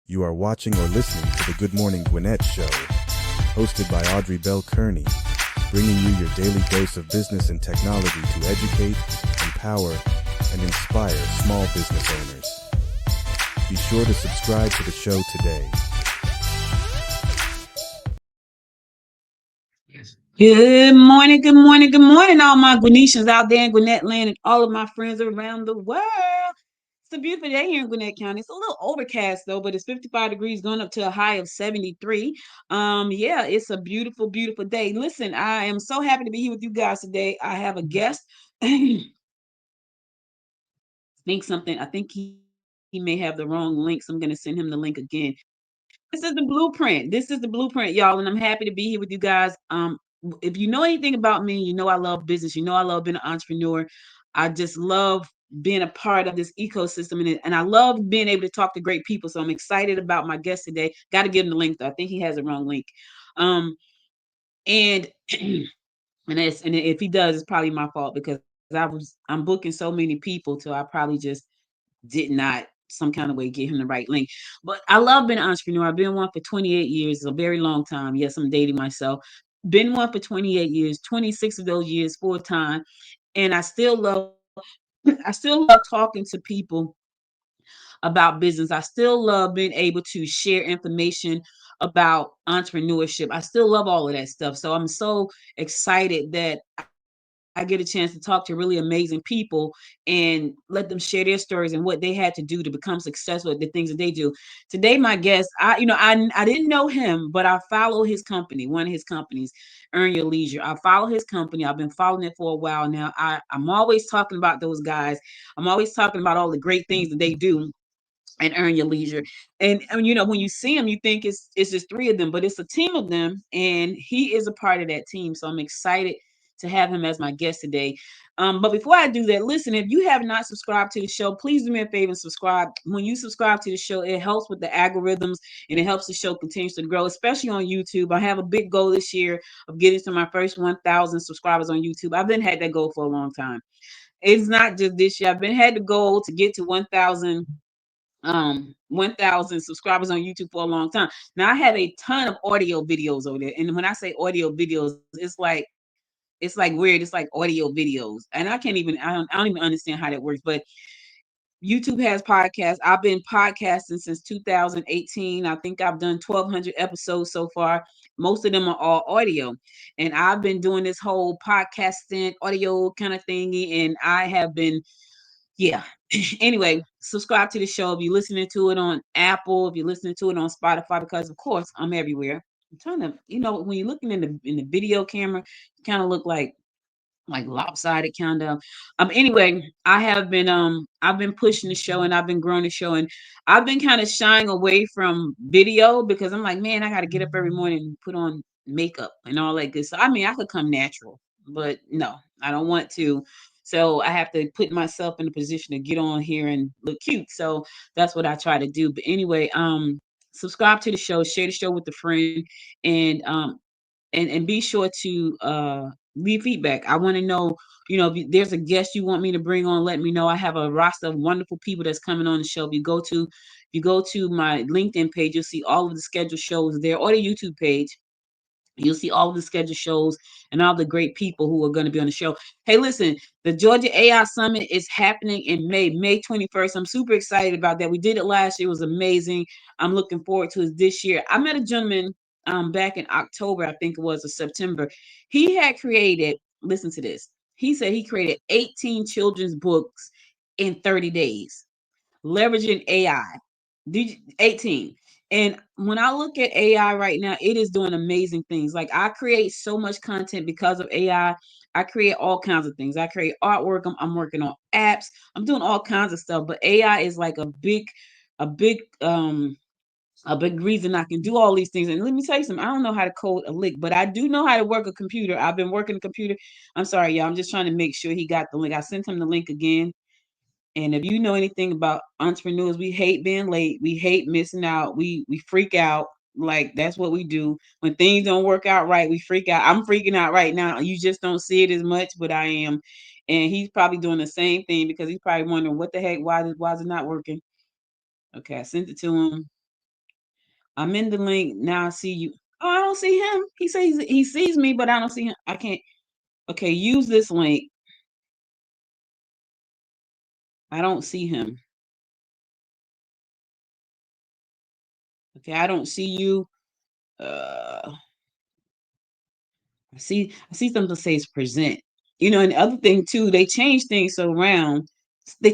You are watching or listening to the Good Morning Gwinnett show, hosted by Audrey Bell-Kearney, bringing you your daily dose of business and technology to educate, empower, and inspire small business owners. Be sure to subscribe to the show today. Good morning, good morning, good morning, all my Gwinnetians out there in Gwinnett land and all of my friends around the world. It's a beautiful day here in Gwinnett County. It's a little overcast though, but it's 55 degrees going up to a high of 73. Yeah, it's a beautiful, beautiful day. Listen, I am so happy to be here with you guys today. I have a guest. I think he may have the wrong link, so I'm going to send him the link again. This is the blueprint. This is the blueprint, y'all, and I'm happy to be here with you guys. If you know anything about me, you know I love business. You know I love being an entrepreneur. I just love being a part of this ecosystem, and I love being able to talk to great people. So I'm excited about my guest today. Got to give him the link though. I think he has the wrong link. Um, and and if he does, it's probably my fault because I'm booking so many people till I probably just did not some kind of way get him the right link. But I love being an entrepreneur. I've been one for 28 years. It's a very long time. Yes, I'm dating myself. Been one for 28 years, 26 of those years full time. And I still love I still love talking to people about business. I still love being able to share information about entrepreneurship. I still love all of that stuff. So I'm so excited that I get a chance to talk to really amazing people and let them share their stories and what they had to do to become successful at the things that they do. Today, my guest, I didn't know him, but I follow his company, one of his companies, Earn Your Leisure. I follow his company. I've been following it for a while now. I'm always talking about those guys. I'm always talking about all the great things that they do and Earn Your Leisure. And when you see them, you think it's just three of them, but it's a team of them, and he is a part of that team. So I'm excited to have him as my guest today. But before I do that, listen, if you have not subscribed to the show, please do me a favor and subscribe. When you subscribe to the show, it helps with the algorithms and it helps the show continues to grow, especially on YouTube. I have a big goal this year of getting to my first 1,000 subscribers on YouTube. I've been had that goal for a long time. It's not just this year. I've been had the goal to get to 1,000 subscribers on YouTube for a long time. Now I have a ton of audio videos over there. And when I say audio videos, it's like weird. It's like audio videos. And I don't even understand how that works. But YouTube has podcasts. I've been podcasting since 2018. I think I've done 1,200 episodes so far. Most of them are all audio. And I've been doing this whole podcasting audio kind of thingy. And I have been yeah. Anyway, subscribe to the show if you're listening to it on Apple, if you're listening to it on Spotify, because of course I'm everywhere. I'm trying to, when you're looking in the video camera, you kind of look like lopsided kind of. Anyway, I've been pushing the show and I've been growing the show and I've been kind of shying away from video because I'm like, man, I got to get up every morning and put on makeup and all that good stuff. I mean, I could come natural, but no, I don't want to. So I have to put myself in a position to get on here and look cute. So that's what I try to do. But anyway, subscribe to the show, share the show with a friend, and and be sure to leave feedback. I want to know, if there's a guest you want me to bring on, let me know. I have a roster of wonderful people that's coming on the show. If you go to my LinkedIn page, you'll see all of the scheduled shows there, or the YouTube page. You'll see all of the scheduled shows and all the great people who are going to be on the show. Hey, listen, the Georgia AI Summit is happening in May 21st. I'm super excited about that. We did it last year. It was amazing. I'm looking forward to it this year. I met a gentleman back in October, I think it was, or September. He had created, listen to this. He said he created 18 children's books in 30 days leveraging AI. 18. And when I look at AI right now, it is doing amazing things. Like I create so much content because of AI. I create all kinds of things. I create artwork. I'm working on apps. I'm doing all kinds of stuff. But AI is like a big, a big reason I can do all these things. And let me tell you something. I don't know how to code a lick, but I do know how to work a computer. I've been working a computer. I'm sorry, y'all. I'm just trying to make sure he got the link. I sent him the link again. And if you know anything about entrepreneurs, we hate being late. We hate missing out. We freak out. Like that's what we do. When things don't work out right, we freak out. I'm freaking out right now. You just don't see it as much, but I am. And he's probably doing the same thing because he's probably wondering what the heck, why is it not working? Okay, I sent it to him. I'm in the link now. I see you. Oh, I don't see him. He says he sees me, but I don't see him. I can't. Okay, use this link. I don't see him. Okay, I don't see you. Uh, I see something that says present. And the other thing too, they change things so around. They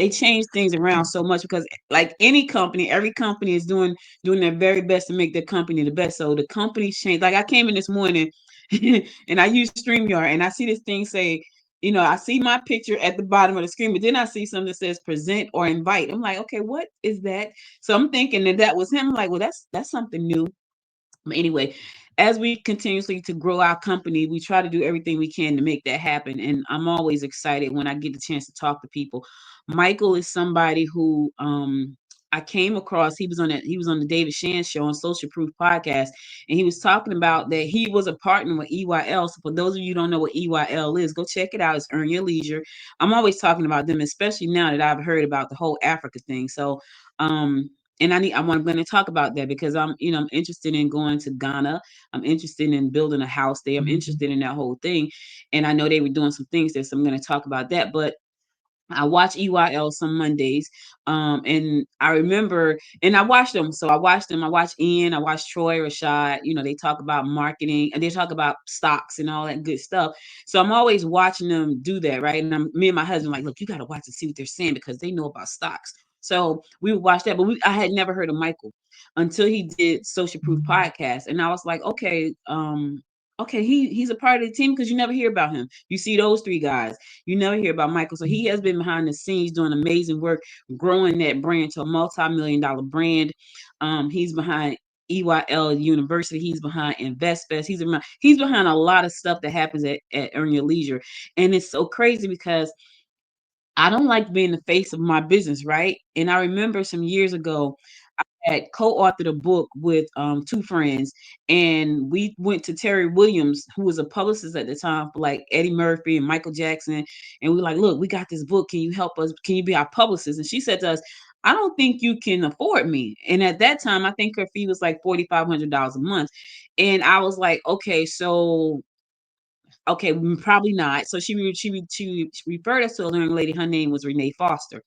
change things around so much because like any company, every company is doing their very best to make their company the best. So the companies change. Like I came in this morning and I use StreamYard and I see this thing say, I see my picture at the bottom of the screen, but then I see something that says present or invite. I'm like, okay, what is that? So I'm thinking that was him. I'm like, well, that's something new. But anyway, as we continuously to grow our company, we try to do everything we can to make that happen. And I'm always excited when I get the chance to talk to people. Michael is somebody who I came across. He was on the David Shan show on Social Proof Podcast, and he was talking about that he was a partner with EYL. So for those of you who don't know what EYL is, go check it out. It's Earn Your Leisure. I'm always talking about them, especially now that I've heard about the whole Africa thing. So um and I'm going to talk about that because I'm interested in going to Ghana. I'm interested in building a house there. I'm interested in that whole thing. And I know they were doing some things there, so I'm going to talk about that. But I watch EYL some Mondays. And I remember, and I watched them. So I watched them. I watched Ian. I watched Troy Rashad. They talk about marketing and they talk about stocks and all that good stuff. So I'm always watching them do that, right? And me and my husband like, look, you got to watch and see what they're saying because they know about stocks. So we would watch that, but I had never heard of Michael until he did Social Proof Podcast, and I was like, okay, he's a part of the team because you never hear about him. You see those three guys. You never hear about Michael. So he has been behind the scenes doing amazing work, growing that brand to a multi-million-dollar brand. He's behind EYL University. He's behind InvestFest. He's behind a lot of stuff that happens at Earn Your Leisure. And it's so crazy because I don't like being the face of my business, right? And I remember some years ago, had co-authored a book with two friends, and we went to Terry Williams, who was a publicist at the time for like Eddie Murphy and Michael Jackson, and we were like, "Look, we got this book. Can you help us? Can you be our publicist?" And she said to us, "I don't think you can afford me." And at that time, I think her fee was like $4,500 a month, and I was like, "Okay, so." Okay, probably not. So she referred us to a young lady. Her name was Renee Foster,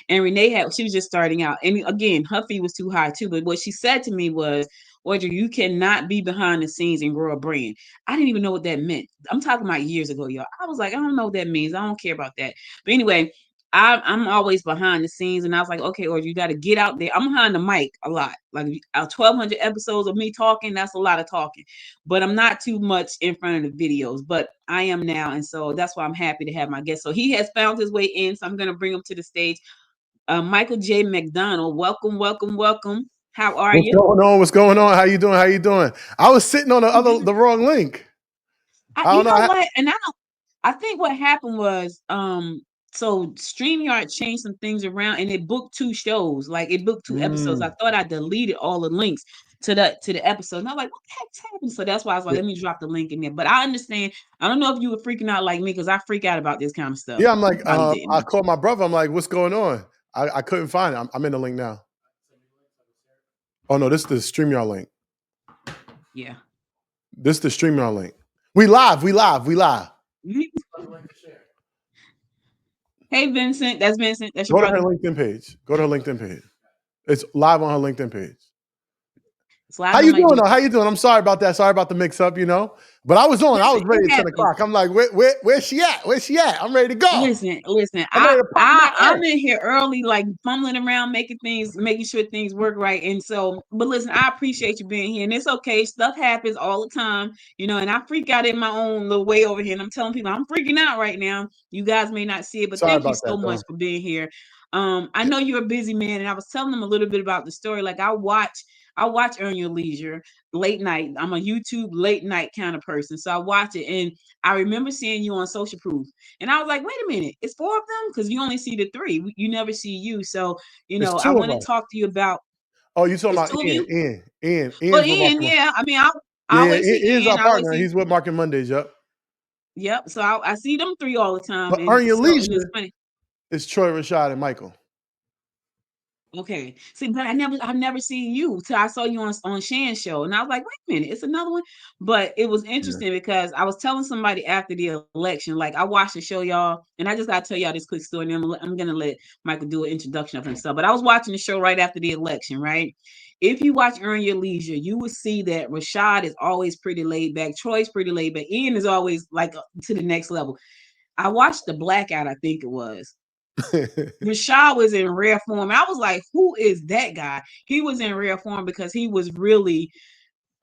and she was just starting out. And again, her fee was too high too. But what she said to me was, Audrey, you cannot be behind the scenes and grow a brand. I didn't even know what that meant. I'm talking about years ago, y'all. I was like, I don't know what that means. I don't care about that. But anyway, I'm always behind the scenes, and I was like, okay, or you got to get out there. I'm behind the mic a lot. Like 1,200 episodes of me talking, that's a lot of talking. But I'm not too much in front of the videos, but I am now, and so that's why I'm happy to have my guest. So he has found his way in, so I'm going to bring him to the stage. Michael J. McDonald, welcome, welcome, welcome. How are What's you? going on? What's going on? How you doing? How you doing? I was sitting on the wrong link. I You don't know. know what? And I think what happened was, so StreamYard changed some things around and it booked two shows, like it booked two episodes. I thought I deleted all the links to the episode. And I'm like, what the heck's happened? So that's why I was like, yeah, let me drop the link in there. But I understand. I don't know if you were freaking out like me because I freak out about this kind of stuff. yeah. I'm You like, probably I didn't. called my brother. I'm like, what's going on? I couldn't find it. I'm in the link now. Oh no, this is the StreamYard link. Yeah. This is the StreamYard link. We live. We live. We live. Hey Vincent, that's Vincent. That's your Go to her brother. LinkedIn page. Go to her LinkedIn page. It's live on her LinkedIn page. Slide How on you my doing G. though? How you doing? I'm sorry about that. Sorry about the mix up. But I was on. I Listen, was it ready at 10 happens. o'clock. I'm like, where's she at? Where's she at? I'm ready to go. Listen. I'm ready to pop my I'm ear. in here early, like fumbling around, making sure things work right. And so, but listen, I appreciate you being here, and it's okay. Stuff happens all the time, and I freak out in my own little way over here. And I'm telling people I'm freaking out right now. You guys may not see it, but Sorry thank you about so that much though. for being here. I know you're a busy man, and I was telling them a little bit about the story. Like I watch Earn Your Leisure late night. I'm a YouTube late night kind of person, so I watch it, and I remember seeing you on Social Proof. And I was like, wait a minute, it's four of them? Because you only see the three. You never see you. So, It's I two of want to us. talk to you about Oh, you talking it's about two of Ian? you. Well, Ian's with Ian, Market. yeah. I mean, I Yeah, always see Ian's Ian. our I always partner. see, He's with Market Mondays. Yep. yep. So I see them three all the time. But And Earn Your so, and it's Leisure funny. is Troy Rashad and Michael. Okay. See, but I've never seen you till I saw you on Shan's show, and I was like, wait a minute, it's another one. But it was Yeah. interesting because I was telling somebody after the election, like I watched the show, y'all, and I just gotta tell y'all this quick story, and I'm gonna let Michael do an introduction of himself. But I was watching the show right after the election, right? If you watch Earn Your Leisure, you will see that Rashad is always pretty laid back, Troy's pretty laid back, Ian is always like to the next level. I watched the Blackout, I think it was. Rashad was in rare form. I was like, who is that guy? He was in rare form because he was really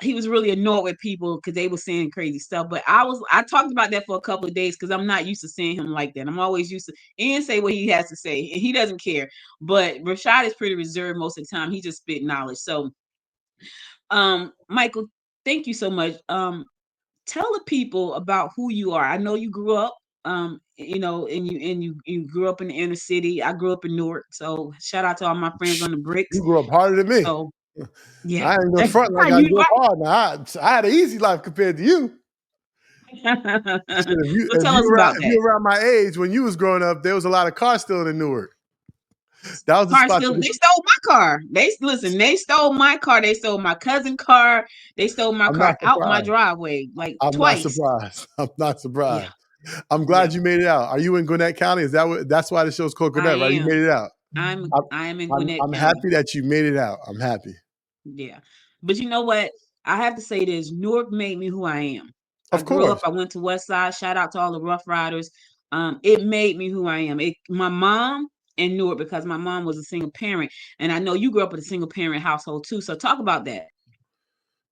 annoyed with people because they were saying crazy stuff. But I talked about that for a couple of days because I'm not used to seeing him like that. I'm always used to Ian say what he has to say, and he doesn't care. But Rashad is pretty reserved most of the time. He just spit knowledge. So, Michael, thank you so much. Tell the people about who you are. I know you grew up, and you grew up in the inner city. I grew up in Newark, so shout out to all my friends on the bricks. You grew up harder than me. So yeah, I ain't gonna front like I you grew up hard. Now I had an easy life compared to you. right. Shit, So tell us about if that. you around my age when you was growing up, there was a lot of cars still in Newark. That was the Car spot. still, they stole my car. They stole my car. They stole my cousin's car. They stole my I'm car not out my surprised. driveway like I'm not twice. surprised. I'm not Yeah, surprised. I'm yeah, glad you made it out. Are you in Gwinnett County? Is that what? That's why the show's called I Gwinnett, right? You am. made it out. I'm I'm, I am in I'm, Gwinnett I'm County. happy that you made it out. I'm happy. Yeah. But you know what? I have to say this. Newark made me who I am. I Of grew up, course. I went to West Side. Shout out to all the Rough Riders. It made me who I am. My mom in Newark, because my mom was a single parent. And I know you grew up in a single parent household too. So talk about that.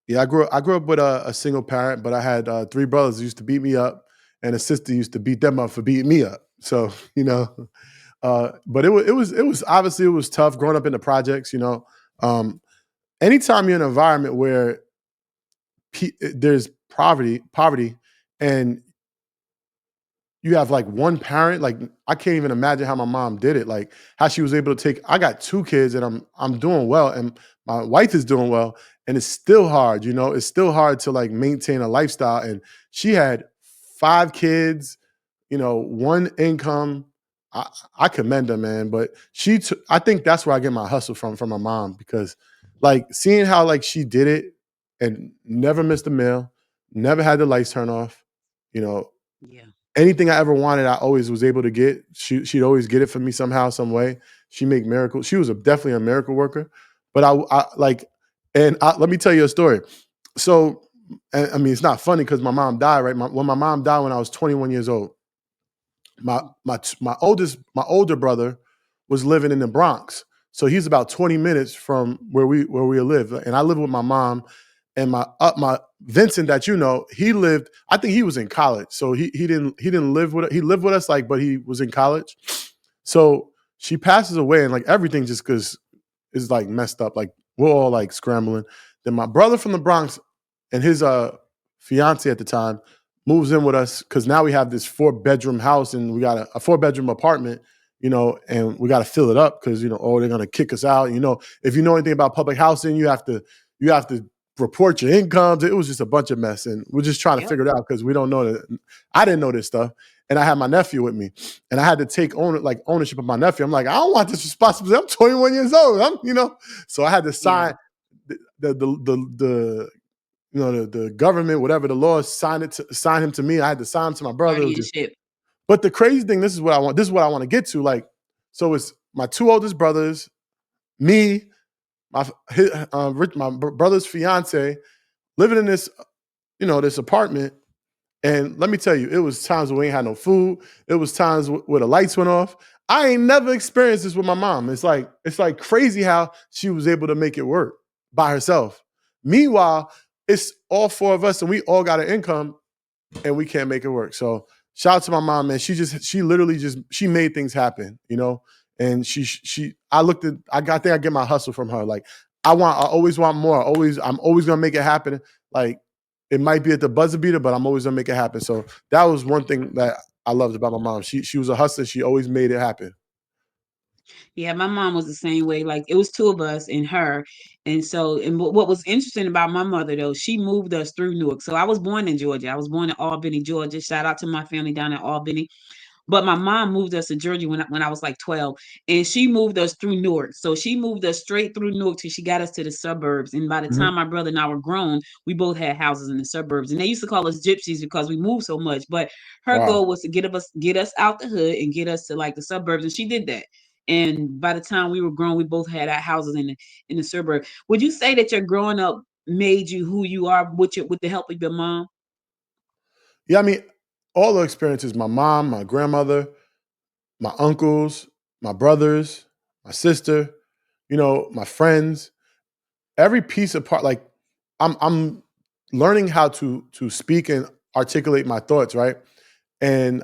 Yeah, I grew up with a single parent, but I had three brothers who used to beat me up, and a sister used to beat them up for beating me up. So but it was obviously it was tough growing up in the projects. Um, anytime you're in an environment where there's poverty, and you have like one parent, like I can't even imagine how my mom did it, like how she was able to take. I got two kids, and I'm doing well, and my wife is doing well, and it's still hard. It's still hard to like maintain a lifestyle. And she had five kids, one income. I, I commend her, man. But I think that's where I get my hustle from my mom, because like seeing how like she did it and never missed a meal, never had the lights turn off. You know, Yeah. anything I ever wanted, I always was able to get. She'd always get it for me somehow, some way. She make miracles. She was definitely a miracle worker. But I like, and let me tell you a story. So, I mean, it's not funny because my mom died, right? When my mom died when I was 21 years old, my older brother was living in the Bronx. So he's about 20 minutes from where we live. And I live with my mom, and my Vincent that he lived, I think he was in college. So he didn't live with, he lived with us, like, but he was in college. So she passes away, and like everything just is like messed up. Like we're all like scrambling. Then my brother from the Bronx and his fiance at the time moves in with us, because now we have this 4-bedroom house, and we got a 4-bedroom apartment, and we got to fill it up because oh, they're gonna kick us out. If you know anything about public housing, you have to report your incomes. It was just a bunch of mess, and we're just trying to Yep. figure it out because we don't know that. I didn't know this stuff, and I had my nephew with me, and I had to take ownership of my nephew. I'm like, I don't want this responsibility. I'm 21 years old. So I had to Yeah. sign the government, whatever the law, sign him to me. I had to sign him to my brother. It was just, Guardianship. but the crazy thing, this is what I want. This is what I want to get to. Like, so it's my two oldest brothers, me, my brother's fiance, living in this apartment. And let me tell you, it was times where we ain't had no food. It was times where the lights went off. I ain't never experienced this with my mom. It's like crazy how she was able to make it work by herself. Meanwhile, it's all four of us, and we all got an income, and we can't make it work. So shout out to my mom, man. She literally just she made things happen. And I think I get my hustle from her. Like I always want more. I'm always gonna make it happen. Like it might be at the buzzer beater, but I'm always gonna make it happen. So that was one thing that I loved about my mom. She was a hustler. She always made it happen. Yeah, my mom was the same way. Like it was two of us and her. And so, and what was interesting about my mother though, she moved us through Newark. So I was born in Georgia. I was born in Albany, Georgia. Shout out to my family down in Albany. But my mom moved us to Georgia when I was like 12, and she moved us through Newark. So she moved us straight through Newark till she got us to the suburbs. And by the Mhm. time my brother and I were grown, we both had houses in the suburbs. And they used to call us gypsies because we moved so much. But her Wow. goal was to get us out the hood and get us to like the suburbs, and she did that. And by the time we were grown, we both had our houses in the suburb. Would you say that your growing up made you who you are with the help of your mom? Yeah, I mean, all the experiences, my mom, my grandmother, my uncles, my brothers, my sister, my friends, every piece of part, like I'm learning how to speak and articulate my thoughts, right? And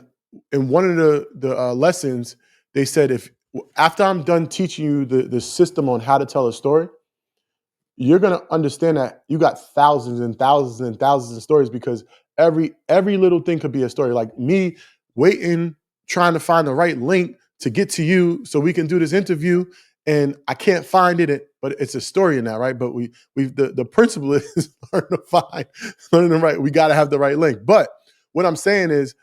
in one of the lessons, they said if after I'm done teaching you the system on how to tell a story, you're gonna understand that you got thousands and thousands and thousands of stories because every little thing could be a story. Like me waiting, trying to find the right link to get to you so we can do this interview, and I can't find it, but it's a story in that, right? But the principle is learn to write. We got to have the right link. But what I'm saying is,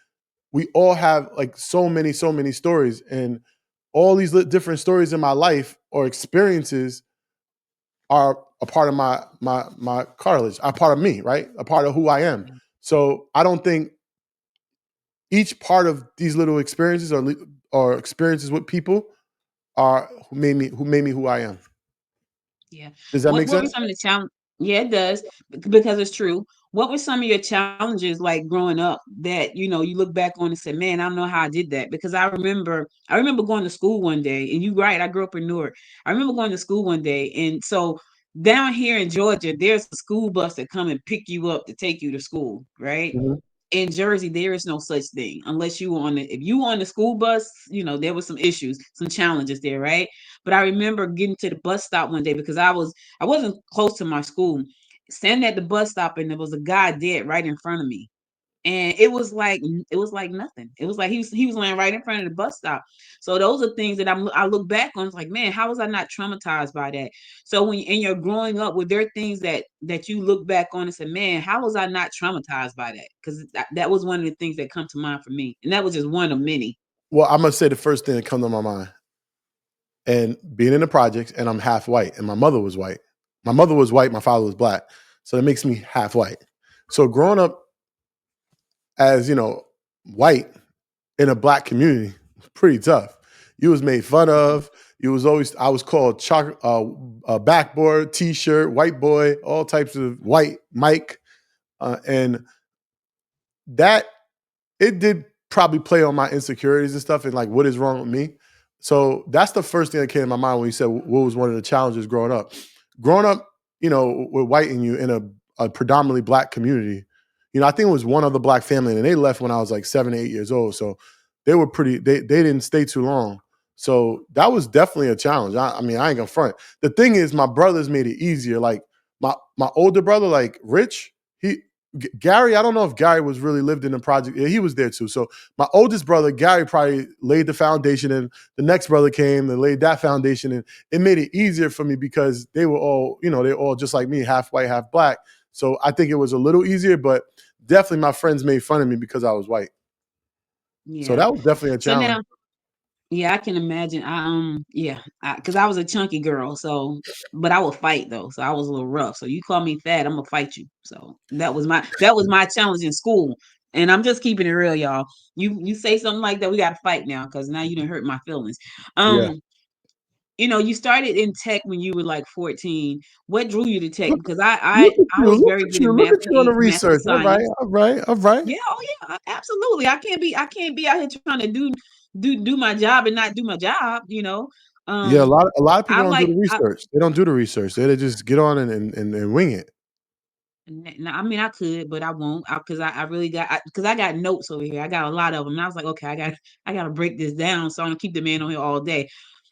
we all have like so many stories, and all these different stories in my life or experiences are a part of my cartilage, a part of me, right? A part of who I am. So I don't think each part of these little experiences or experiences with people are who made me who I am. Yeah. Does that What make what were sense? some of the challenge? Yeah, it does because it's true. What were some of your challenges like growing up that you look back on and say, "Man, I don't know how I did that." Because I remember going to school one day, and you right, I grew up in Newark. I remember going to school one day, and so down here in Georgia, there's a school bus that come and pick you up to take you to school, right? Mhm. In Jersey, there is no such thing unless you were on the if you were on the school bus, there was some issues, some challenges there, right? But I remember getting to the bus stop one day because I wasn't close to my school, standing at the bus stop, and there was a guy dead right in front of me. And it was like nothing. It was like he was laying right in front of the bus stop. So those are things that I look back on. It's like, man, how was I not traumatized by that? So and you're growing up, were there things that you look back on and say, man, how was I not traumatized by that? Because that was one of the things that come to mind for me, and that was just one of many. Well, I'm gonna say the first thing that comes to my mind, and being in the projects, and I'm half white, and my mother was white. My mother was white, my father was black, so that makes me half white. So growing up as white in a black community was pretty tough. You was made fun of. You was always I was called backboard, t-shirt, white boy, all types of white Mike, and that it did probably play on my insecurities and stuff, and like what is wrong with me. So that's the first thing that came to my mind when you said what was one of the challenges growing up. Growing up, with white in you in a predominantly black community. I think it was one other black family, and they left when I was like 7 or 8 years old. So they were pretty. They didn't stay too long. So that was definitely a challenge. I mean, I ain't gonna front. The thing is, my brothers made it easier. Like my older brother, like Rich, Gary, I don't know if Gary was really lived in the project. Yeah, he was there too. So my oldest brother, Gary, probably laid the foundation, and the next brother came and laid that foundation, and it made it easier for me because they were all, they're all just like me, half white, half black. So I think it was a little easier, but definitely my friends made fun of me because I was white. So Yeah. that was definitely a So challenge. now, yeah, I can imagine. Yeah, because I was a chunky girl, so but I would fight though, so I was a little rough. So you call me fat, I'm gonna fight you. So that was my challenge in school, and I'm just keeping it real, y'all. You say something like that, we got to fight now because now you didn't hurt my feelings. Yeah. Um, you started in tech when you were like 14. What drew you to tech? Look, Because I look I at I you. was Look very at good you. in Look at you on the math and research. All right. science. All right. All right. Yeah, oh yeah, absolutely. I can't be out here trying to do my job and not do my job. Yeah, a Um, lot of I people don't do like the I research. They don't do the research. They just get on and wing it. I mean I could, but I won't because I really because I got notes over here. I got a lot of them. And I was like, okay, I got to break this down so I don't keep the man on here all day.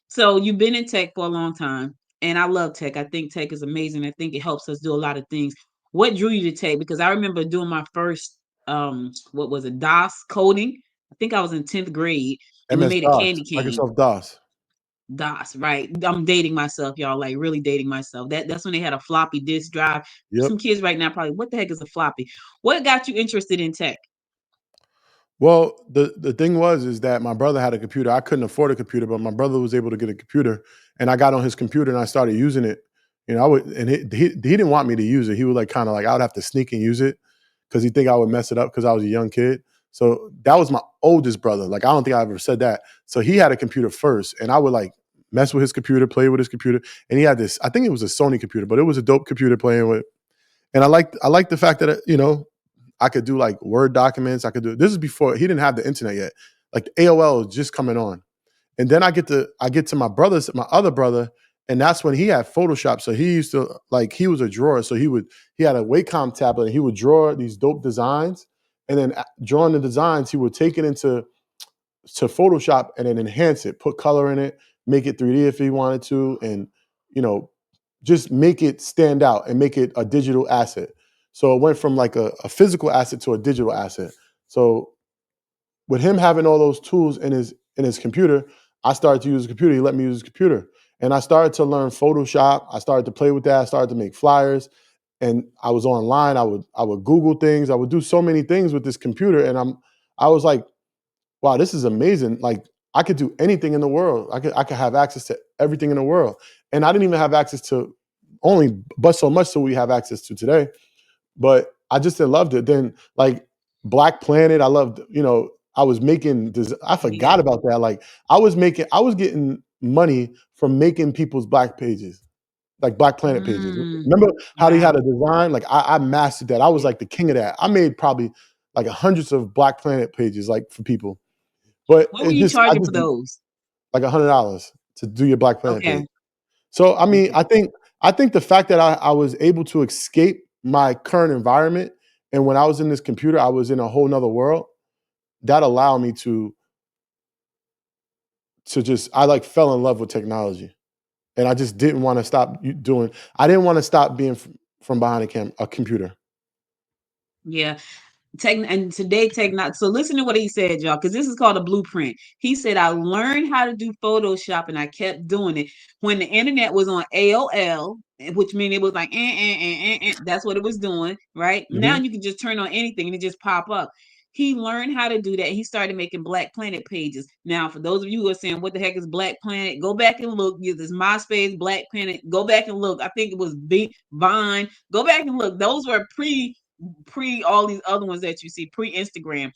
So you've been in tech for a long time, and I love tech. I think tech is amazing. I think it helps us do a lot of things. What drew you to tech? Because I remember doing my first what was it, DOS coding. I think I was in 10th grade, and we MS made a DOS, candy cane. Microsoft DOS. DOS, right? I'm dating myself, y'all. Like really dating myself. That's when they had a floppy disk drive. Yep. Some kids right now probably, what the heck is a floppy? What got you interested in tech? Well, the thing was is that my brother had a computer. I couldn't afford a computer, but my brother was able to get a computer, and I got on his computer and I started using it. You know, I would, and he didn't want me to use it. He would like kind of like I would have to sneak and use it because he think I would mess it up because I was a young kid. So that was my oldest brother. Like I don't think I ever said that. So he had a computer first, and I would like mess with his computer, play with his computer, and he had this. I think it was a Sony computer, but it was a dope computer playing with. And I liked the fact that you know I could do like Word documents. I could do this is before he didn't have the internet yet. Like the AOL was just coming on. And then I get to my other brother, and that's when he had Photoshop. So he used to like he was a drawer. So he had a Wacom tablet and he would draw these dope designs. And then drawing the designs, he would take it into Photoshop and then enhance it, put color in it, make it 3D if he wanted to, and you know, just make it stand out and make it a digital asset. So it went from like a physical asset to a digital asset. So with him having all those tools in his computer, I started to use the computer. He let me use his computer. And I started to learn Photoshop. I started to play with that. I started to make flyers. And I was online. I would Google things. I would do so many things with this computer. And I was like, wow, this is amazing. Like I could do anything in the world. I could have access to everything in the world. And I didn't even have access to only but so much so we have access to today. But I just loved it. Then like Black Planet, I loved, I was making I Yeah. forgot about that. Like I was getting money from making people's Black pages, like Black Planet pages. Mm, Remember how they had wow. a design? Like I mastered that. I was Yeah. like the king of that. I made probably like hundreds of Black Planet pages, like for people. But What were it you just I charging for just those? like $100 to do your Black Planet Okay. page. So I mean, Okay. I think the fact that I was able to escape my current environment, and when I was in this computer, I was in a whole nother world. That allowed me to just I like fell in love with technology, and I just didn't want to stop doing. I didn't want to stop being from behind a computer. Yeah. And today technology. So listen to what he said, y'all, because this is called a blueprint. He said, I learned how to do Photoshop and I kept doing it when the internet was on AOL, which means it was like that's what it was doing, right? Now Mhm. you can just turn on anything and it just pop up. He learned how to do that. He started making Black Planet pages. Now, for those of you who are saying, what the heck is Black Planet? Go back and look. This MySpace, Black Planet. Go back and look. I think it was Vine. Go back and look. Those were pre all these other ones that you see, pre Instagram,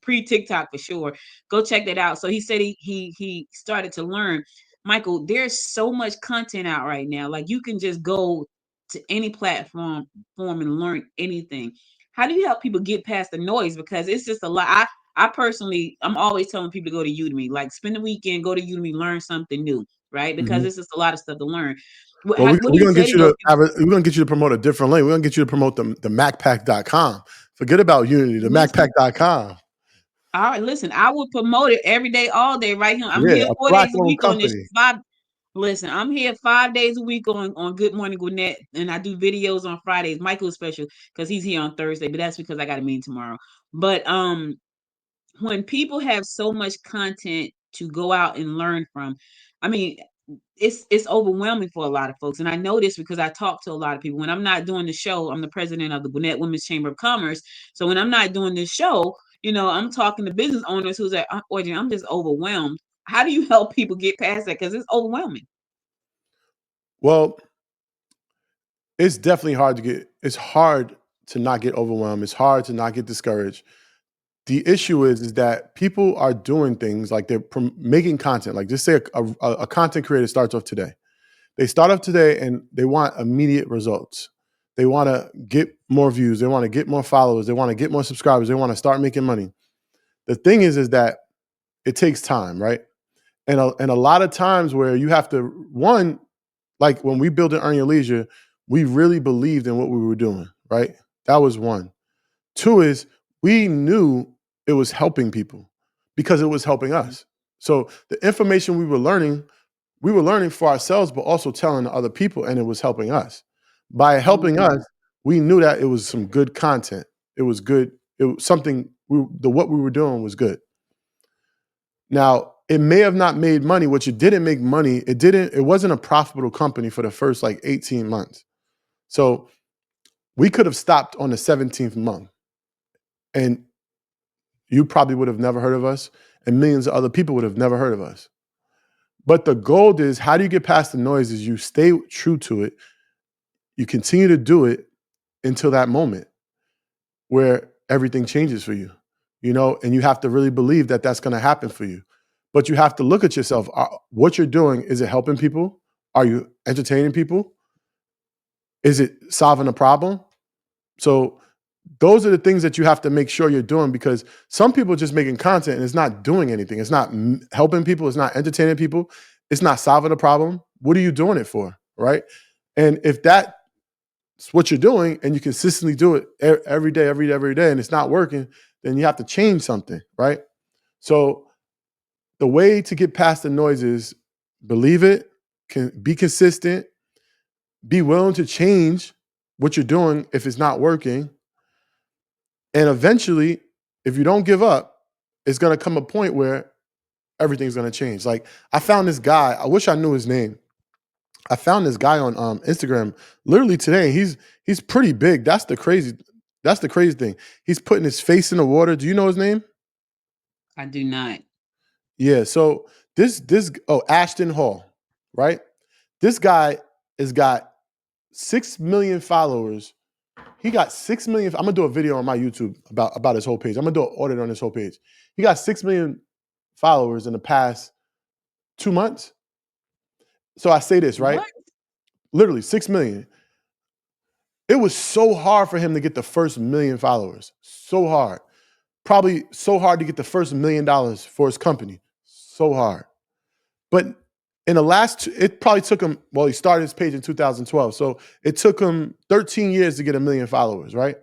pre TikTok for sure. Go check that out. So he said he started to learn. Michael, there's so much content out right now. Like you can just go to any platform and learn anything. How do you help people get past the noise? Because it's just a lot. I personally, I'm always telling people to go to Udemy. Like spend the weekend, go to Udemy, learn something new, right? Because Mhm. it's just a lot of stuff to learn. Well, What do we're you gonna say get to you those to people? we're gonna get you to promote a different link. We're gonna get you to promote the MacPack.com. Forget about Unity, the Listen. MacPack.com. All right, listen, I would promote it every day, all day, right here. I'm Yeah, here a 4 days a Black-owned week on this company. five. Listen, I'm here 5 days a week on Good Morning Gwinnett, and I do videos on Fridays. Michael's special because he's here on Thursday, but that's because I got a meeting tomorrow. But when people have so much content to go out and learn from, I mean, it's overwhelming for a lot of folks. And I know this because I talk to a lot of people. When I'm not doing the show, I'm the president of the Gwinnett Women's Chamber of Commerce. So when I'm not doing this show, I'm talking to business owners who's like, Audrey, I'm just overwhelmed. How do you help people get past that? Because it's overwhelming. Well, it's definitely hard it's hard to not get overwhelmed. It's hard to not get discouraged. The issue is that people are doing things like they're making content. Like just say a content creator starts off today. They start off today and they want immediate results. They want to get more views. They want to get more followers. They want to get more subscribers. They want to start making money. The thing is that it takes time, right? And a lot of times where you have to one, like when we built Earn Your Leisure, we really believed in what we were doing, right? That was one. Two is we knew it was helping people because it was helping us. So the information we were learning for ourselves, but also telling other people, and it was helping us. By helping Mhm. us, we knew that it was some good content. It was good. It was something. What we were doing was good. Now, it may have not made money, which it didn't make money. It wasn't a profitable company for the first like 18 months. So we could have stopped on the 17th month. And you probably would have never heard of us, and millions of other people would have never heard of us. But the goal is, how do you get past the noise? Is you stay true to it, you continue to do it until that moment where everything changes for you, and you have to really believe that that's going to happen for you. But you have to look at yourself. What you're doing, is it helping people? Are you entertaining people? Is it solving a problem? So those are the things that you have to make sure you're doing, because some people are just making content and it's not doing anything. It's not helping people. It's not entertaining people. It's not solving a problem. What are you doing it for, right? And if that's what you're doing and you consistently do it every day, and it's not working, then you have to change something, right? So the way to get past the noise is believe it, can be consistent, be willing to change what you're doing if it's not working. And eventually, if you don't give up, it's going to come a point where everything's going to change. Like, I found this guy, I wish I knew his name. I found this guy on Instagram literally today. He's pretty big. That's the crazy thing. He's putting his face in the water. Do you know his name? I do not. Yeah. So Ashton Hall, right? This guy has got 6 million followers. He got 6 million. I'm gonna do a video on my YouTube about his whole page. I'm gonna do an audit on his whole page. He got 6 million followers in the past 2 months. So I say this, right? What? Literally 6 million. It was so hard for him to get the first million followers. So hard. Probably so hard to get the first $1 million for his company. So hard. But in the it probably took him, well, he started his page in 2012. So it took him 13 years to get 1 million followers, right?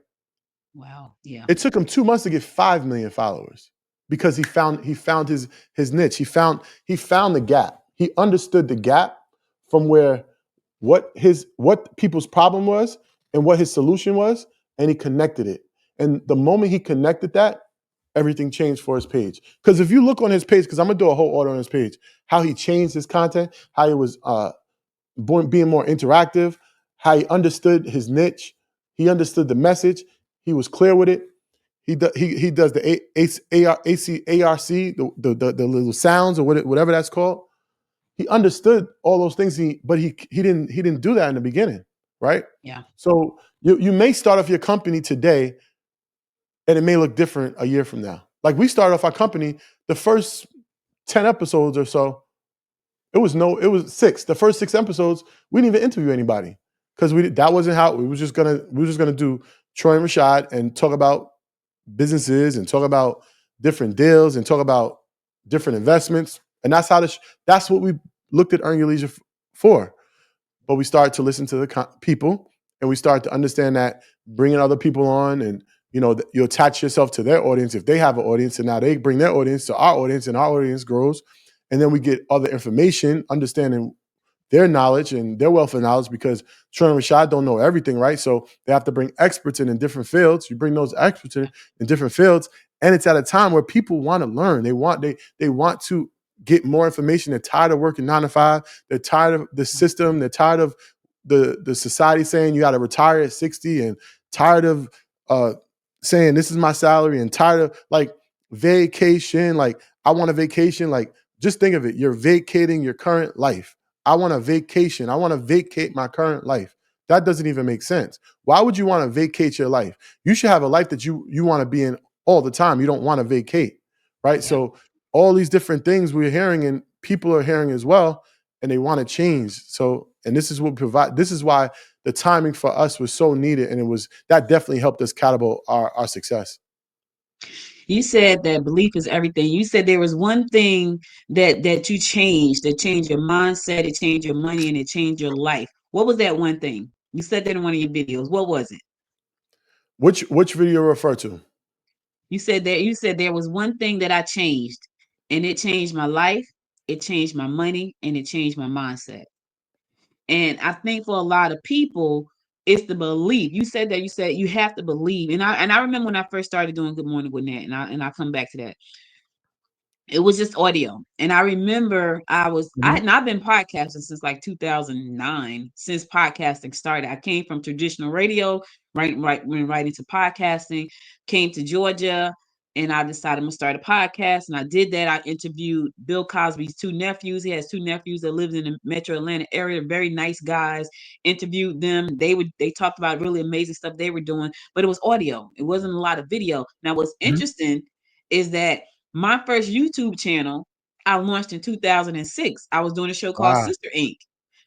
Wow. Yeah. It took him 2 months to get 5 million followers because he found his niche. He found the gap. He understood the gap from where what people's problem was and what his solution was, and he connected it. And the moment he connected that, everything changed for his page. Because if you look on his page, because I'm gonna do a whole order on his page, how he changed his content, how he was being more interactive, how he understood his niche, he understood the message, he was clear with it. He does the ARC, the little sounds or whatever that's called. He understood all those things, but he didn't do that in the beginning, right? Yeah. So you may start off your company today, and it may look different a year from now. Like, we started off our company, the first 10 episodes or so, it was 6. The first 6 episodes, we didn't even interview anybody because that wasn't how we were just gonna do Troy and Rashad and talk about businesses and talk about different deals and talk about different investments. And that's that's what we looked at Earn Your Leisure for. But we started to listen to the people, and we started to understand that bringing other people on, and you attach yourself to their audience if they have an audience, and now they bring their audience to our audience, and our audience grows. And then we get other information, understanding their knowledge and their wealth of knowledge, because Troy and Rashad don't know everything, right? So they have to bring experts in different fields. You bring those experts in different fields, and it's at a time where people want to learn. They want to get more information. They're tired of working 9 to 5. They're tired of the system. They're tired of the society saying you got to retire at 60, and tired of saying this is my salary, and tired of like vacation. Like, I want a vacation. Like, just think of it. You're vacating your current life. I want a vacation. I want to vacate my current life. That doesn't even make sense. Why would you want to vacate your life? You should have a life that you want to be in all the time. You don't want to vacate, right? Yeah. So all these different things we're hearing, and people are hearing as well, and they want to change. So, and this is what this is why the timing for us was so needed. And that definitely helped us catapult our success. You said that belief is everything. You said there was one thing that you changed, that changed your mindset, it changed your money, and it changed your life. What was that one thing? You said that in one of your videos. What was it? Which video refer to? You said there was one thing that I changed, and it changed my life, it changed my money, and it changed my mindset. And I think for a lot of people, it's the belief. You said you have to believe. And I remember when I first started doing Good Morning Gwinnett, and I'll come back to that. It was just audio. And I remember I've been podcasting since like 2009, since podcasting started. I came from traditional radio, right into podcasting, came to Georgia, and I decided I'm gonna start a podcast. And I did that. I interviewed Bill Cosby's two nephews. He has two nephews that lives in the Metro Atlanta area. Very nice guys. Interviewed them. They talked about really amazing stuff they were doing, but it was audio. It wasn't a lot of video. Now, what's Mhm. interesting is that my first YouTube channel I launched in 2006. I was doing a show called Wow. Sister Inc.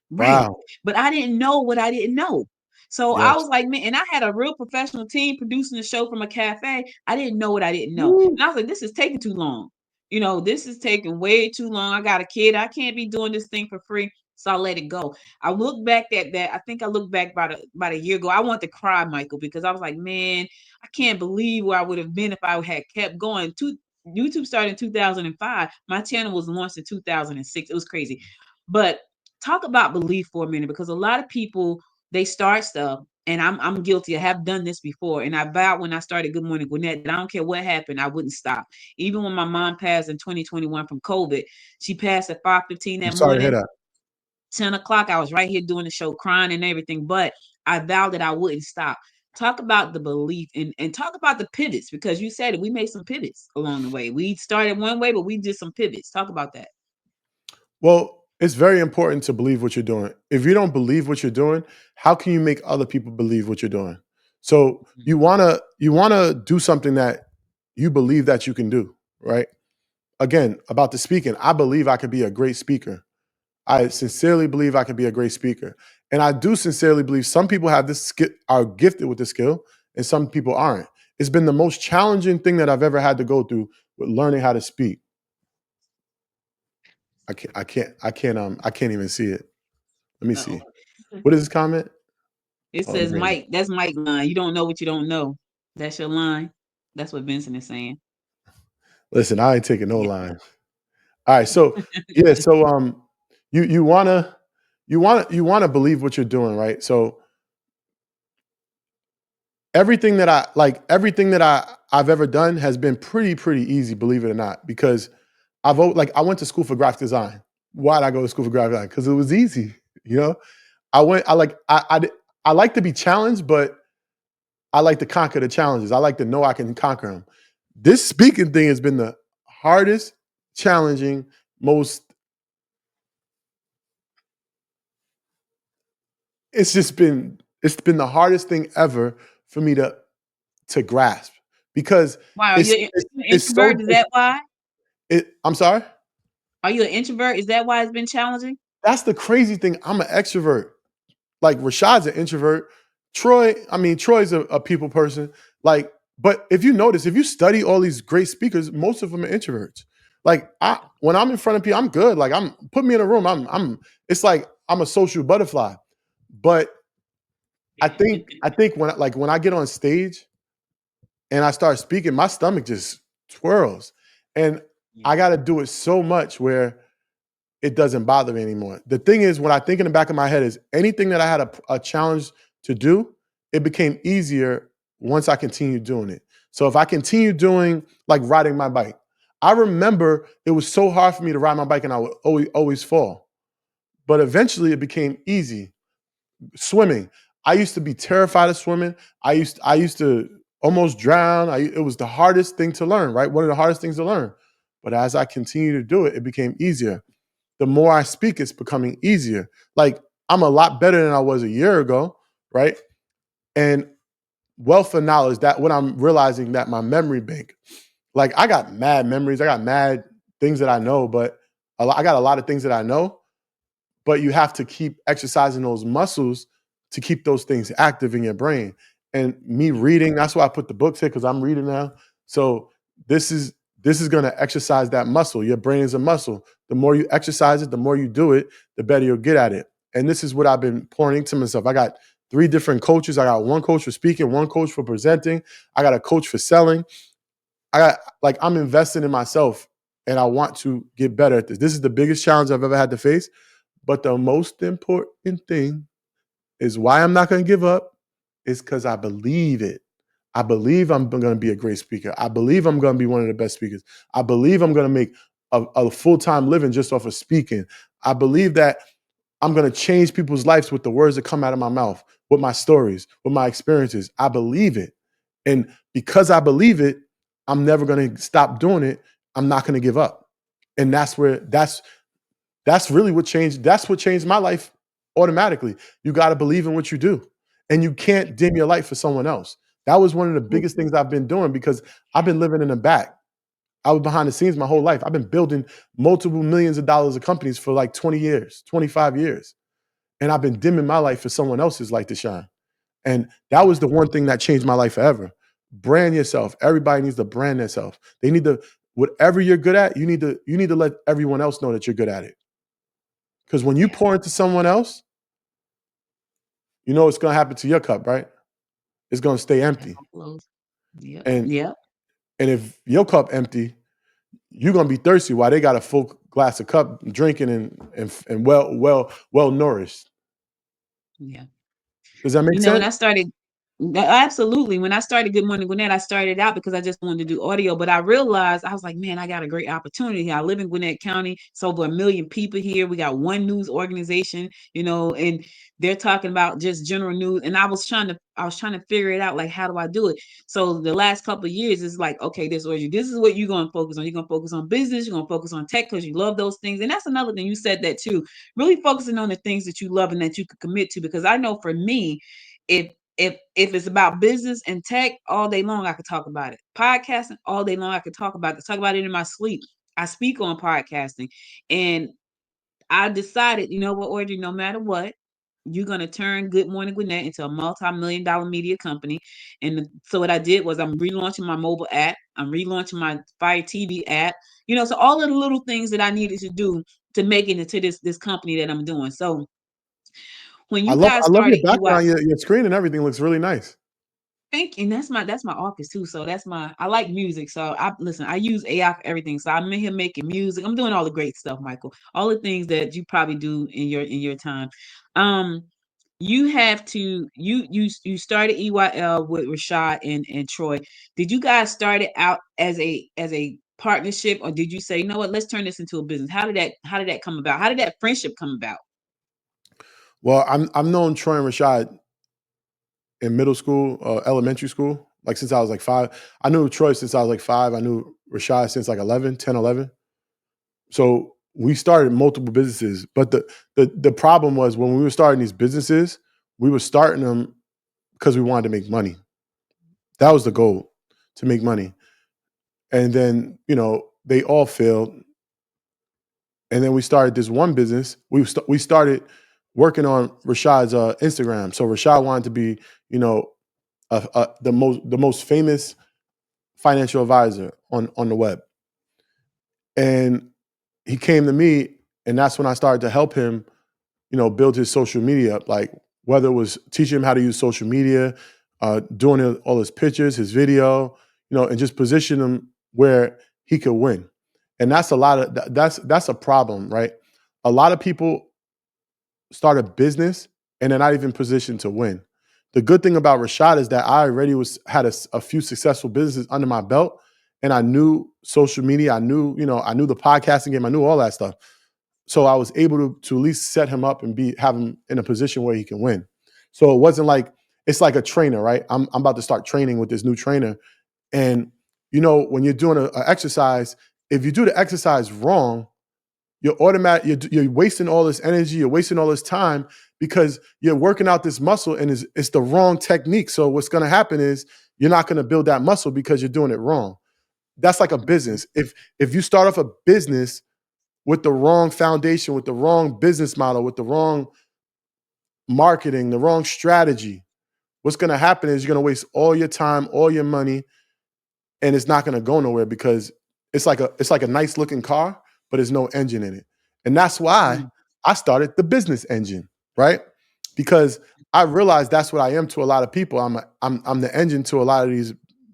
Right. Wow. But I didn't know what I didn't know. So I Yes. was like, man, and I had a real professional team producing the show from a cafe. I didn't know what I didn't know. Woo. And I was like, this is taking too long. This is taking way too long. I got a kid. I can't be doing this thing for free. So I let it go. I look back at that. I think I looked back about a year ago. I want to cry, Michael, because I was like, man, I can't believe where I would have been if I had kept going. YouTube started in 2005. My channel was launched in 2006. It was crazy. But talk about belief for a minute, because a lot of people, they start stuff, and I'm guilty. I have done this before, and I vowed when I started Good Morning Gwinnett that I don't care what happened, I wouldn't stop. Even when my mom passed in 2021 from COVID, she passed at 5:15 I'm that sorry to hear morning. that. 10 o'clock, I was right here doing the show, crying and everything, but I vowed that I wouldn't stop. Talk about the belief, and talk about the pivots, because you said it, we made some pivots along the way. We started one way, but we did some pivots. Talk about that. Well, it's very important to believe what you're doing. If you don't believe what you're doing, how can you make other people believe what you're doing? So you wanna do something that you believe that you can do, right? Again, about the speaking, I believe I could be a great speaker. I sincerely believe I could be a great speaker. And I do sincerely believe some people have this skill, are gifted with the skill, and some people aren't. It's been the most challenging thing that I've ever had to go through with learning how to speak. I can't even see it. Let me Uh-oh. see. What is this comment? It Oh, let me says bring it up. Mike. That's Mike line. You don't know what you don't know. That's your line. That's what Vincent is saying. Listen, I ain't taking no Yeah. line. All right, so yeah, so you wanna believe what you're doing, right? So everything that I've ever done has been pretty easy, believe it or not, because I went to school for graphic design. Why did I go to school for graphic design? Because it was easy, you know. I like to be challenged, but I like to conquer the challenges. I like to know I can conquer them. This speaking thing has been the hardest, challenging, most. It's been the hardest thing ever for me to grasp, because Why are it's you it's, an it's so introvert? Is that why? I'm sorry. Are you an introvert? Is that why it's been challenging? That's the crazy thing. I'm an extrovert. Like Rashad's an introvert. Troy's a people person. Like, but if you notice, if you study all these great speakers, most of them are introverts. Like, when I'm in front of people, I'm good. Like, put me in a room. It's like I'm a social butterfly. But I think when I get on stage and I start speaking, my stomach just twirls, and I got to do it so much where it doesn't bother me anymore. The thing is, what I think in the back of my head is anything that I had a challenge to do, it became easier once I continued doing it. So if I continue doing like riding my bike, I remember it was so hard for me to ride my bike and I would always fall. But eventually it became easy. Swimming. I used to be terrified of swimming. I used to almost drown. It was the hardest thing to learn, right? One of the hardest things to learn. But as I continued to do it, it became easier. The more I speak, it's becoming easier. Like, I'm a lot better than I was a year ago, right? And wealth of knowledge, that what I'm realizing, that my memory bank, like, I got mad memories, I got mad things that I know, but I got a lot of things that I know, but you have to keep exercising those muscles to keep those things active in your brain. And me reading, that's why I put the books here, because I'm reading now. So this is this is going to exercise that muscle. Your brain is a muscle. The more you exercise it, the more you do it, the better you'll get at it. And this is what I've been pouring into myself. I got 3 different coaches. I got one coach for speaking, one coach for presenting. I got a coach for selling. I'm investing in myself, and I want to get better at this. This is the biggest challenge I've ever had to face. But the most important thing is why I'm not going to give up is because I believe it. I believe I'm going to be a great speaker. I believe I'm going to be one of the best speakers. I believe I'm going to make a full-time living just off of speaking. I believe that I'm going to change people's lives with the words that come out of my mouth, with my stories, with my experiences. I believe it. And because I believe it, I'm never going to stop doing it. I'm not going to give up. And that's really what changed. That's what changed my life automatically. You got to believe in what you do, and you can't dim your light for someone else. That was one of the biggest things I've been doing because I've been living in the back. I was behind the scenes my whole life. I've been building multiple millions of dollars of companies for like 20 years, 25 years. And I've been dimming my life for someone else's light to shine. And that was the one thing that changed my life forever. Brand yourself. Everybody needs to brand themselves. They need to, whatever you're good at, you need to let everyone else know that you're good at it. Because when you Yeah. pour into someone else, you know what's going to happen to your cup, right? It's going to stay empty. Yep. And Yep. and if your cup empty, you're gonna be thirsty while they got a full glass of cup drinking and well nourished. Yeah. Does that make When sense? I started, absolutely. When I started Good Morning Gwinnett, I started out because I just wanted to do audio, but I realized I was like, man, I got a great opportunity here. I live in Gwinnett County. It's over 1 million people here. We got one news organization, and they're talking about just general news. And I was trying to figure it out, like, how do I do it? So the last couple of years is like, okay, this is what you're going to focus on. You're going to focus on business. You're going to focus on tech because you love those things. And that's another thing. You said that too. Really focusing on the things that you love and that you could commit to. Because I know for me, if if it's about business and tech all day long, I could talk about it. Podcasting all day long, I could talk about it. Talk about it in my sleep. I speak on podcasting, and I decided, you know what, Audrey, no matter what, you're gonna turn Good Morning Gwinnett into a multi-million-dollar media company. And so what I did was I'm relaunching my mobile app. I'm relaunching my Fire TV app. So all of the little things that I needed to do to make it into this company that I'm doing. So when I you love guys I love your started EY. background. Your screen and everything looks really nice. Thank you. And that's my office too. So I like music. So I use AI for everything. So I'm in here making music. I'm doing all the great stuff, Michael. All the things that you probably do in your time. Um, you have to you started EYL with Rashad and Troy. Did you guys start it out as a partnership, or did you say, you know what, let's turn this into a business? How did that come about? How did that friendship come about? Well, I've known Troy and Rashad in middle school, elementary school, like since I was like 5. I knew Troy since I was like 5. I knew Rashad since like 11, 10, 11. So we started multiple businesses, but the problem was when we were starting these businesses, we were starting them because we wanted to make money. That was the goal, to make money. And then, they all failed. And then we started this one business. We started working on Rashad's Instagram. So Rashad wanted to be, the most famous financial advisor on the web. And he came to me, and that's when I started to help him, build his social media up. Like whether it was teaching him how to use social media, doing all his pictures, his video, and just position him where he could win. And that's a lot of that's a problem, right? A lot of people start a business and they're not even positioned to win. The good thing about Rashad is that I already had a few successful businesses under my belt, and I knew social media. I knew the podcasting game. I knew all that stuff. So I was able to at least set him up and have him in a position where he can win. So it wasn't like it's like a trainer, right? I'm about to start training with this new trainer, and when you're doing a exercise, if you do the exercise wrong, you're wasting all this energy, you're wasting all this time because you're working out this muscle and it's the wrong technique. So what's going to happen is you're not going to build that muscle because you're doing it wrong. That's like a business. If you start off a business with the wrong foundation, with the wrong business model, with the wrong marketing, the wrong strategy, what's going to happen is you're going to waste all your time, all your money, and it's not going to go nowhere because it's like a nice looking car, but there's no engine in it. And that's why Mm. I started the business engine, right? Because I realized that's what I am to a lot of people. I'm the engine to a lot of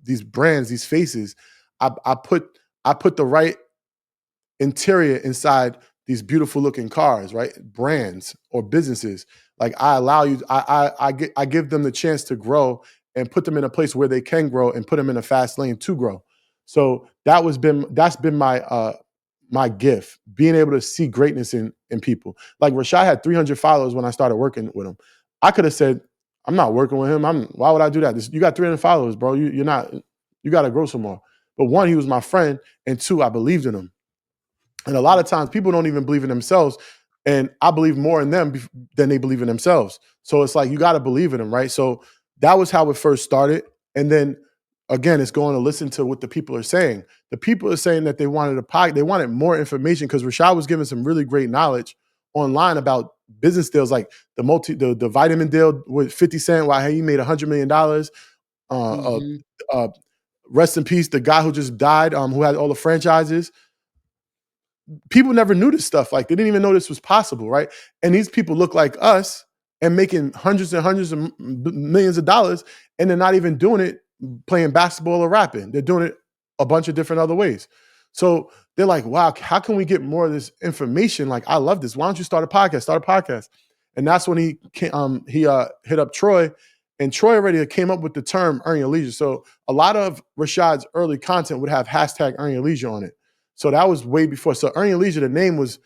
these brands, these faces. I put the right interior inside these beautiful looking cars, right? Brands or businesses. Like I allow you, I give them the chance to grow and put them in a place where they can grow and put them in a fast lane to grow. So that's been my gift, being able to see greatness in people. Like Rashad had 300 followers when I started working with him. I could have said, I'm not working with him. Why would I do that? You got 300 followers, bro. You're not, you got to grow some more. But one, he was my friend, and two, I believed in him. And a lot of times people don't even believe in themselves. And I believe more in them than they believe in themselves. So it's like, you got to believe in them, right? So that was how it first started. And then again, it's going to listen to what the people are saying. The people are saying that they wanted they wanted more information, because Rashad was giving some really great knowledge online about business deals, like the vitamin deal with 50 Cent, why he made $100 million. Mm-hmm. Rest in peace, the guy who just died, who had all the franchises. People never knew this stuff. Like, they didn't even know this was possible, right? And these people look like us and making hundreds and hundreds of millions of dollars, and they're not even doing it playing basketball or rapping. They're doing it a bunch of different other ways. So they're like, wow, how can we get more of this information? Like, I love this. Why don't you start a podcast? Start a podcast. And that's when he hit up Troy, and Troy already came up with the term earn your leisure. So a lot of Rashad's early content would have hashtag earn your leisure on it. So that was way before. So earn your leisure, the name was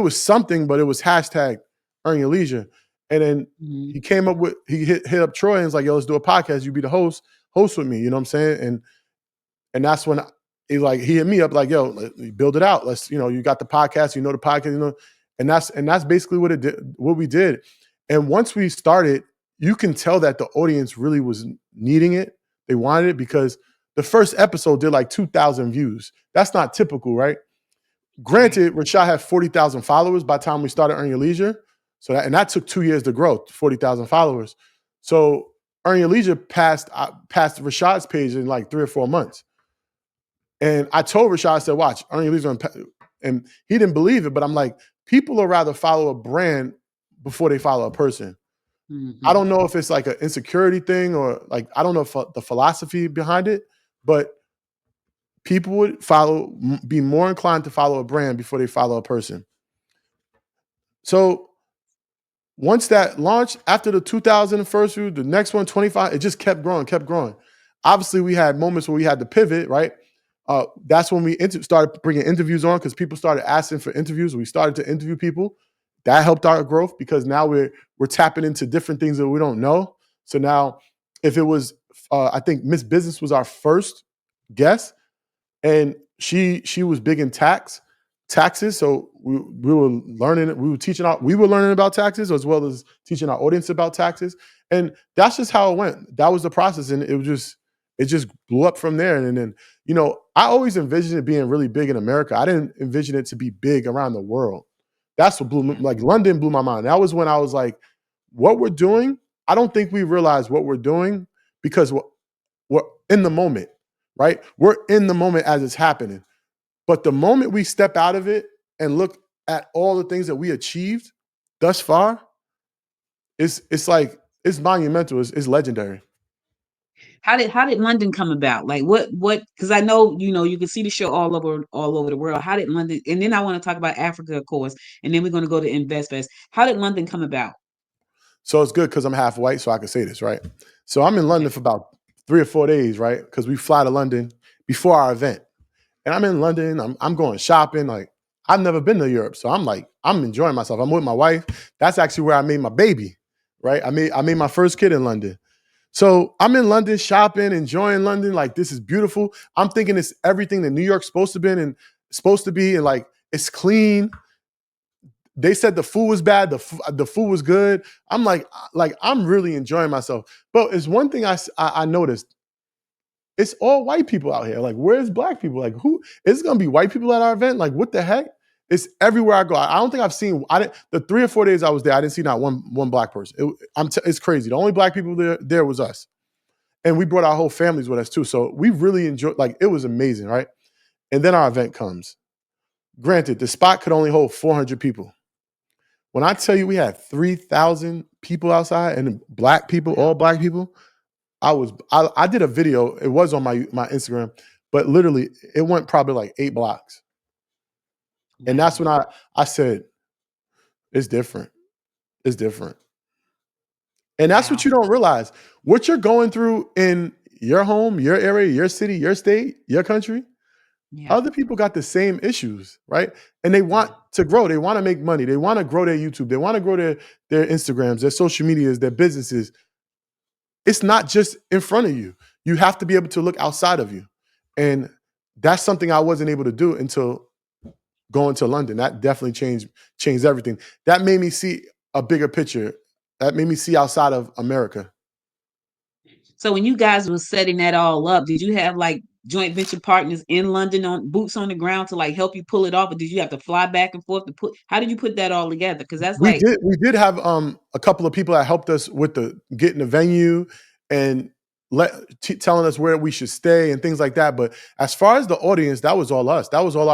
something, but it was hashtag earn your leisure. And then Mm-hmm. he hit up Troy and was like, yo, let's do a podcast. You be the host with me. You know what I'm saying? And that's when he hit me up like, yo, build it out. Let's, you got the podcast, the podcast, and that's basically what we did. And once we started, you can tell that the audience really was needing it. They wanted it, because the first episode did like 2,000 views. That's not typical, right? Granted, Rashad had 40,000 followers by the time we started Earn Your Leisure. So that took 2 years to grow, 40,000 followers. So Earn Your Leisure passed Rashad's page in like 3 or 4 months. And I told Rashad, I said, watch, Earn Your Leisure. And he didn't believe it, but I'm like, people will rather follow a brand before they follow a person. Mm-hmm. I don't know if it's like an insecurity thing, or like, I don't know if the philosophy behind it, but people would be more inclined to follow a brand before they follow a person. So once that launched, after the 2000 first view, the next one, 25, it just kept growing. Obviously, we had moments where we had to pivot, right? That's when we started bringing interviews on, because people started asking for interviews. We started to interview people. That helped our growth, because now we're tapping into different things that we don't know. So now, if it was, I think Miss Business was our first guest, and she was big in taxes. So we were learning, we were learning about taxes, as well as teaching our audience about taxes. And that's just how it went. That was the process, and it just blew up from there. And then, I always envisioned it being really big in America. I didn't envision it to be big around the world. That's what blew me, like London blew my mind. That was when I was like, what we're doing, I don't think we realize what we're doing, because we're in the moment, right? We're in the moment as it's happening. But the moment we step out of it and look at all the things that we achieved thus far, it's monumental. It's legendary. How did London come about? Like, what? Because I know, you can see the show all over the world. How did London? And then I want to talk about Africa, of course, and then we're going to go to InvestFest. How did London come about? So it's good because I'm half white, so I can say this, right? So I'm in London for about 3 or 4 days, right? Because we fly to London before our event. And I'm in London, I'm going shopping. Like, I've never been to Europe. So I'm enjoying myself. I'm with my wife. That's actually where I made my baby, right? I made my first kid in London. So I'm in London shopping, enjoying London. Like, this is beautiful. I'm thinking it's everything that New York's supposed to be, and like, it's clean. They said the food was bad. The food was good. I'm like I'm really enjoying myself. But it's one thing I noticed. It's all white people out here. Like, where's black people? Like, who is it gonna be white people at our event? Like, what the heck? It's everywhere I go. I don't think I've seen. The 3 or 4 days I was there, I didn't see not one black person. It's crazy. The only black people there was us, and we brought our whole families with us too. So we really enjoyed. Like, it was amazing, right? And then our event comes. Granted, the spot could only hold 400 people. When I tell you we had 3,000 people outside, and black people, all black people, I did a video. It was on my Instagram, but literally it went probably like 8 blocks. And that's when I said, it's different. It's different. And that's what you don't realize. What you're going through in your home, your area, your city, your state, your country, other people got the same issues, right? And they want to grow. They want to make money. They want to grow their YouTube. They want to grow their Instagrams, their social medias, their businesses. It's not just in front of you. You have to be able to look outside of you. And that's something I wasn't able to do until going to London. That definitely changed everything. That made me see a bigger picture. That made me see outside of America. So when you guys was setting that all up, did you have like joint venture partners in London on boots on the ground to like help you pull it off, or did you have to fly back and forth to put? How did you put that all together? Because that's like, We did have a couple of people that helped us with the getting the venue and telling us where we should stay and things like that. But as far as the audience, that was all us. That was all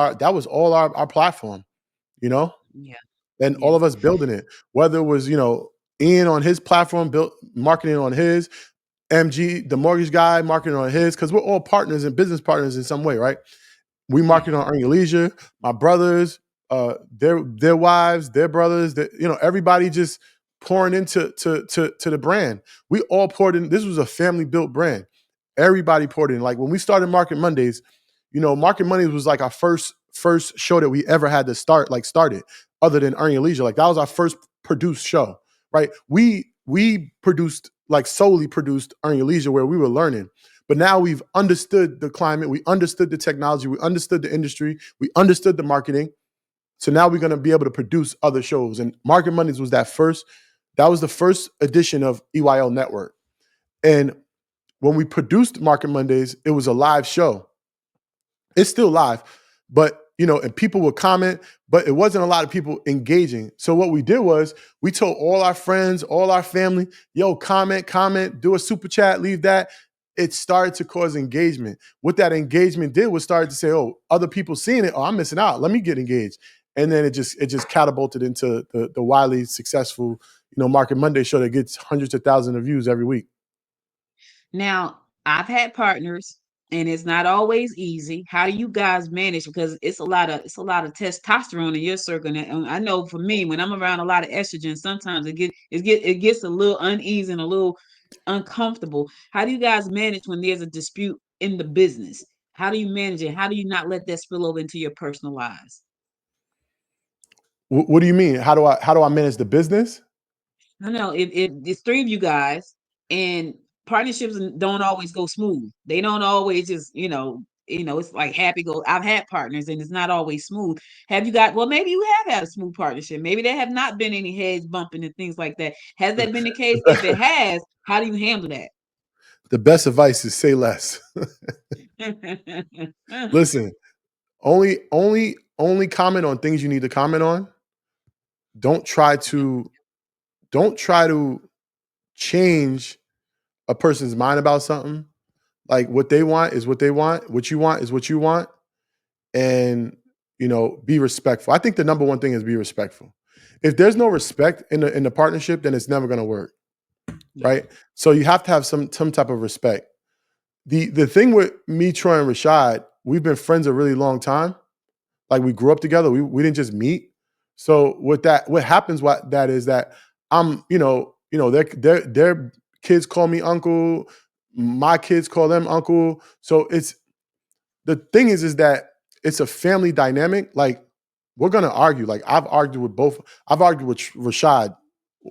our platform, you know, yeah, and all yeah. of us building it. Whether it was, Ian on his platform, built marketing on his, MG, the mortgage guy, marketing on his, because we're all partners and business partners in some way, right? We Yeah. market on Earn Your Leisure. My brothers, their wives, their brothers, everybody just pouring into to the brand. We all poured in. This was a family built brand. Everybody poured in. Like when we started Market Mondays, Market Mondays was like our first show that we ever had to started, other than Earn Your Leisure. Like that was our first produced show, right? We produced, like solely produced Earn Your Leisure, where we were learning. But now we've understood the climate, we understood the technology, we understood the industry, we understood the marketing. So now we're going to be able to produce other shows. And Market Mondays was that was the first edition of EYL Network. And when we produced Market Mondays, it was a live show. It's still live, but and people would comment, but it wasn't a lot of people engaging. So what we did was we told all our friends, all our family, yo, comment, do a super chat, leave that. It started to cause engagement. What that engagement did was started to say, oh, other people seeing it, oh, I'm missing out. Let me get engaged. And then it just catapulted into the widely successful, Market Monday show that gets hundreds of thousands of views every week. Now, I've had partners and it's not always easy. How do you guys manage? Because it's a lot of testosterone in your circle. And I know for me, when I'm around a lot of estrogen, sometimes it gets a little uneasy and a little uncomfortable. How do you guys manage when there's a dispute in the business? How do you manage it? How do you not let that spill over into your personal lives? What do you mean? How do I manage the business? I know if it's three of you guys and partnerships don't always go smooth. They don't always just, it's like happy go. I've had partners and it's not always smooth. Have you got, well, maybe you have had a smooth partnership. Maybe there have not been any heads bumping and things like that. Has that been the case? If it has, how do you handle that? The best advice is say less. Listen, only comment on things you need to comment on. Don't try to change a person's mind about something. Like what they want is what they want. What you want is what you want. And be respectful. I think the number one thing is be respectful. If there's no respect in the partnership, then it's never going to work, Yeah. right? So you have to have some type of respect. The thing with me, Troy, and Rashad, we've been friends a really long time. Like we grew up together. We didn't just meet. So what happens is that I'm, their kids call me uncle, my kids call them uncle. So the thing is that it's a family dynamic. Like we're gonna argue. Like I've argued with Rashad.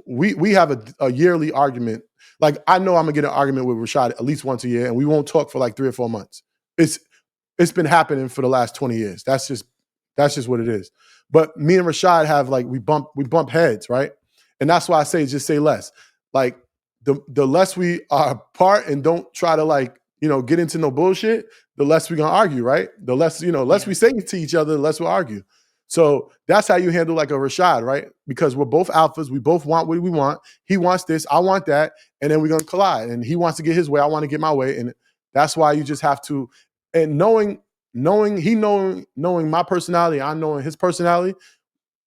We have a yearly argument. Like I know I'm gonna get an argument with Rashad at least once a year, and we won't talk for like 3 or 4 months. It's been happening for the last 20 years. That's just what it is. But me and Rashad have like we bump heads, right? And that's why I say just say less. Like the less we are apart and don't try to get into no bullshit, the less we're gonna argue, right? The less, less we say to each other, the less we'll argue. So that's how you handle like a Rashad, right? Because we're both alphas, we both want what we want. He wants this, I want that, and then we're gonna collide. And he wants to get his way, I want to get my way. And that's why you just have to, and knowing my personality, I knowing his personality,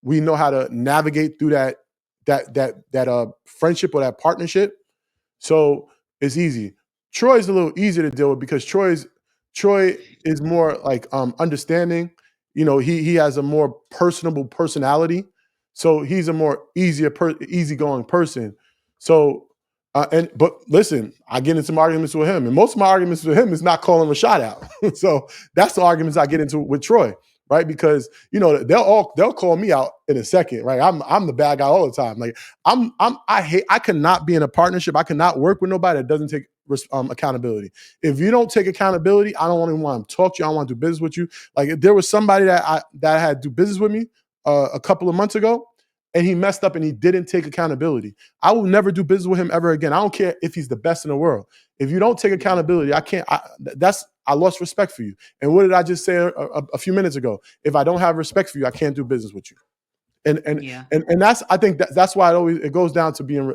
we know how to navigate through that friendship or that partnership. So it's easy. Troy's a little easier to deal with because Troy is more like understanding. He has a more personable personality, so he's a more easygoing person. So but listen, I get into some arguments with him, and most of my arguments with him is not calling Rashad out. So that's the arguments I get into with Troy, right? Because they'll call me out in a second, right? I'm the bad guy all the time. Like I cannot be in a partnership. I cannot work with nobody that doesn't take accountability. If you don't take accountability, I don't even want to talk to you. I don't want to do business with you. Like if there was somebody that I had to do business with me a couple of months ago, and he messed up and he didn't take accountability, I will never do business with him ever again. I don't care if he's the best in the world. If you don't take accountability, I can't. I lost respect for you. And what did I just say a few minutes ago? If I don't have respect for you, I can't do business with you. And that's, I think that's why it goes down to being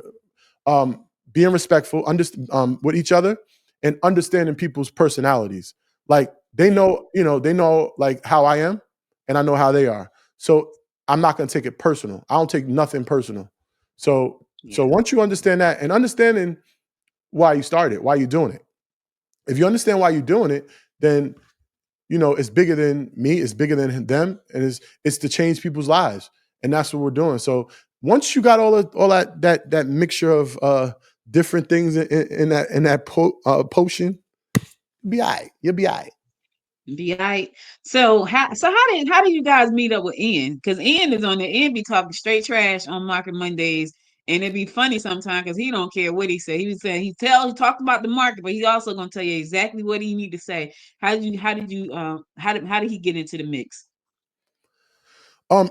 respectful, with each other, and understanding people's personalities. Like they know like how I am, and I know how they are. So I'm not going to take it personal. I don't take nothing personal. So once you understand that, and understanding why you started, why you're doing it. If you understand why you're doing it, then it's bigger than me, it's bigger than them, and it's to change people's lives. And that's what we're doing. So once you got all that mixture of different things in that potion, you'll be all right. You'll be all right. Be right. So how do you guys meet up with Ian? Because Ian is on there. Ian be talking straight trash on Market Mondays, and it'd be funny sometimes because he don't care what he say. He was saying he talked about the market, but he's also gonna tell you exactly what he need to say. How did he get into the mix?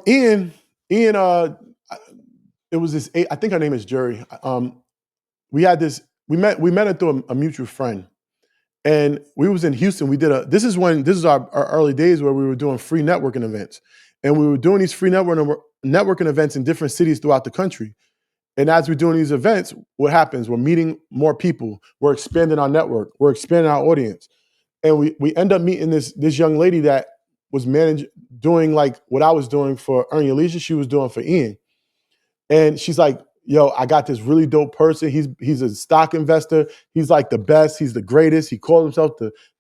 Ian, it was this. I think her name is Jury. We had this. We met her through a mutual friend. And we was in Houston. This is our early days where we were doing free networking events. And we were doing these free networking events in different cities throughout the country. And as we're doing these events, what happens? We're meeting more people. We're expanding our network. We're expanding our audience. And we end up meeting this young lady that was doing like what I was doing for Earn Your Leisure, she was doing for Ian. And she's like, yo, I got this really dope person. He's a stock investor. He's like the best. He's the greatest. He called himself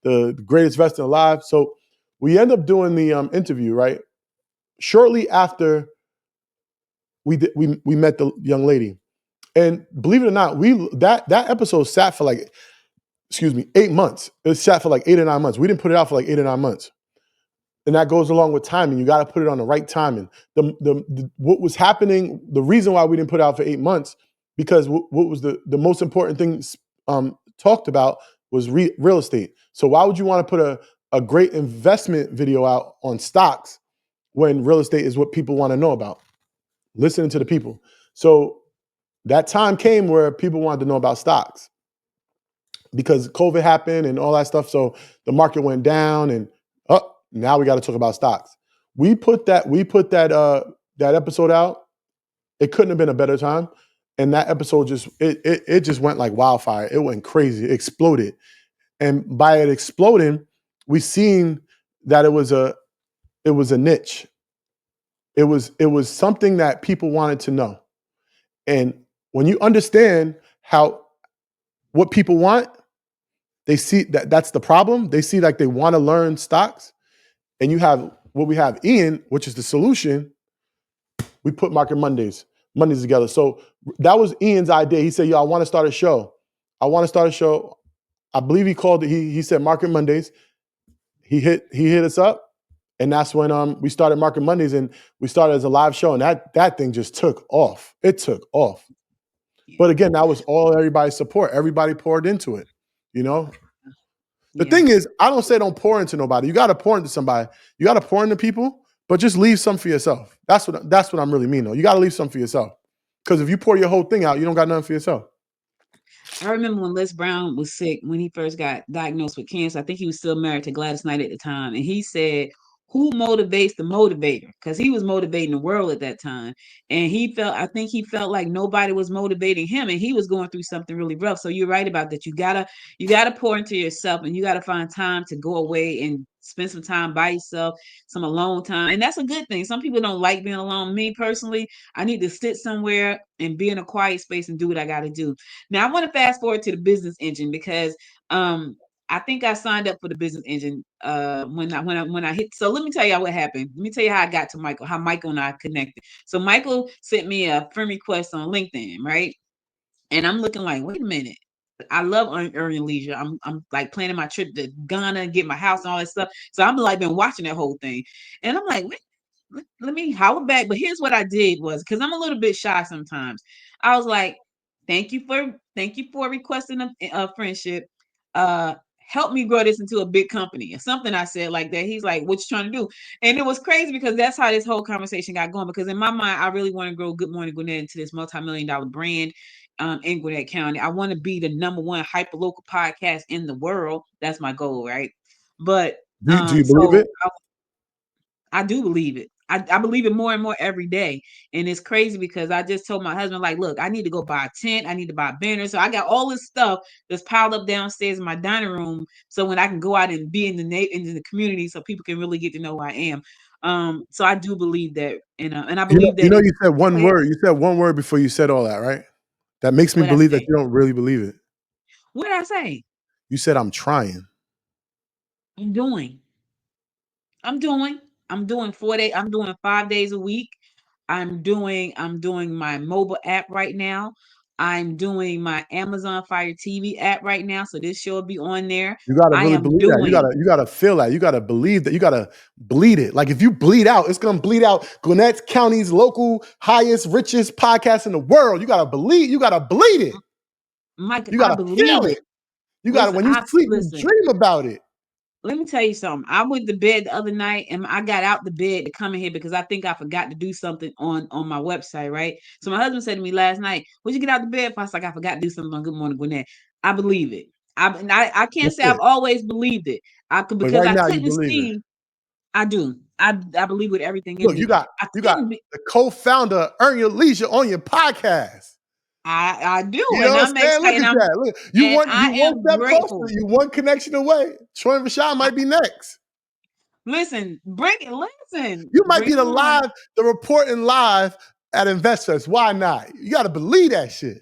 the greatest investor alive. So we end up doing the interview, right? Shortly after we met the young lady. And believe it or not, that episode sat for 8 months. It sat for like 8 or 9 months. We didn't put it out for like 8 or 9 months. And that goes along with timing. You got to put it on the right timing. What was happening, the reason why we didn't put it out for 8 months, because what was the most important thing talked about was real estate. So why would you want to put a great investment video out on stocks when real estate is what people want to know about? Listening to the people. So that time came where people wanted to know about stocks because COVID happened and all that stuff. So the market went down and now we got to talk about stocks. We put that episode out. It couldn't have been a better time. And that episode just went like wildfire. It went crazy. It exploded. And by it exploding, we seen that it was a niche. It was something that people wanted to know. And when you understand what people want, they see that's the problem. They see like they want to learn stocks. And you have what we have, Ian, which is the solution. We put Market Mondays together. So that was Ian's idea. He said, yo, I want to start a show. I believe he called it, he said Market Mondays. He hit us up. And that's when we started Market Mondays, and we started as a live show. And that thing just took off. It took off. But again, that was all everybody's support. Everybody poured into it, The thing is, I don't say don't pour into nobody. You got to pour into somebody. You got to pour into people, but just leave some for yourself. That's what I'm really mean, though. You got to leave some for yourself. Because if you pour your whole thing out, you don't got nothing for yourself. I remember when Les Brown was sick, when he first got diagnosed with cancer. I think he was still married to Gladys Knight at the time. And he said, who motivates the motivator? Because he was motivating the world at that time. And I think he felt like nobody was motivating him, and he was going through something really rough. So you're right about that. You gotta pour into yourself, and you gotta find time to go away and spend some time by yourself, some alone time. And that's a good thing. Some people don't like being alone. Me personally, I need to sit somewhere and be in a quiet space and do what I got to do. Now I want to fast forward to the business engine because I think I signed up for the business engine when I hit. So let me tell you what happened. Let me tell you how I got to Michael, how Michael and I connected. So Michael sent me a friend request on LinkedIn, right? And I'm looking like, wait a minute. I love Earning Leisure. I'm like planning my trip to Ghana, get my house and all that stuff. So I'm like been watching that whole thing. And I'm like, wait, let me holler back. But here's what I did was, because I'm a little bit shy sometimes. I was like, thank you for requesting a friendship. Uh, help me grow this into a big company or something. I said like that. He's like, what you trying to do? And it was crazy because that's how this whole conversation got going. Because in my mind, I really want to grow Good Morning Gwinnett into this multi-million-dollar brand in Gwinnett County. I want to be the number one hyper local podcast in the world. That's my goal, right? But Do you believe so it? I do believe it. I believe it more and more every day. And it's crazy because I just told my husband, like, look, I need to go buy a tent. I need to buy a banner. So I got all this stuff that's piled up downstairs in my dining room. So when I can go out and be in the community so people can really get to know who I am. So I do believe that, and I believe You that know, it you said go one ahead. word. You said one word before you said all that, right? That makes me What I believe that say? you don't really believe it. What did I say? You said I'm trying. I'm doing. I'm doing. I'm doing 4 days. I'm doing 5 days a week. I'm doing my mobile app right now. I'm doing my Amazon Fire TV app right now. So this show will be on there. You gotta I really am believe that. doing. You gotta feel that. You gotta believe that. You gotta bleed it. Like if you bleed out, it's gonna bleed out Gwinnett County's local highest, richest podcast in the world. You gotta believe. You gotta bleed it. Mike, You I gotta feel believe it. it. You gotta Listen, when you sleep, you listen. dream about it. Let me tell you something. I went to bed the other night and I got out the bed to come in here because I think I forgot to do something on my website, right? So my husband said to me last night, "Would you get out the bed?" I was like, "I forgot to do something on Good Morning Gwinnett." I believe it. I can't That's say I've it. always believed it. I could But because right I now, you couldn't believe it. see. I do. I believe with everything in Look, me. I you got couldn't be. the co-founder Earn Your Leisure on your podcast. I do, You know and what I'm I'm saying? Look excited. at that. Look, And I you one am step closer. grateful. You one connection away. Troy and Rashad I, might be next. listen, bring it. Listen, You might bring be them on. the reporting live at InvestFest. Why not? You got to believe that shit.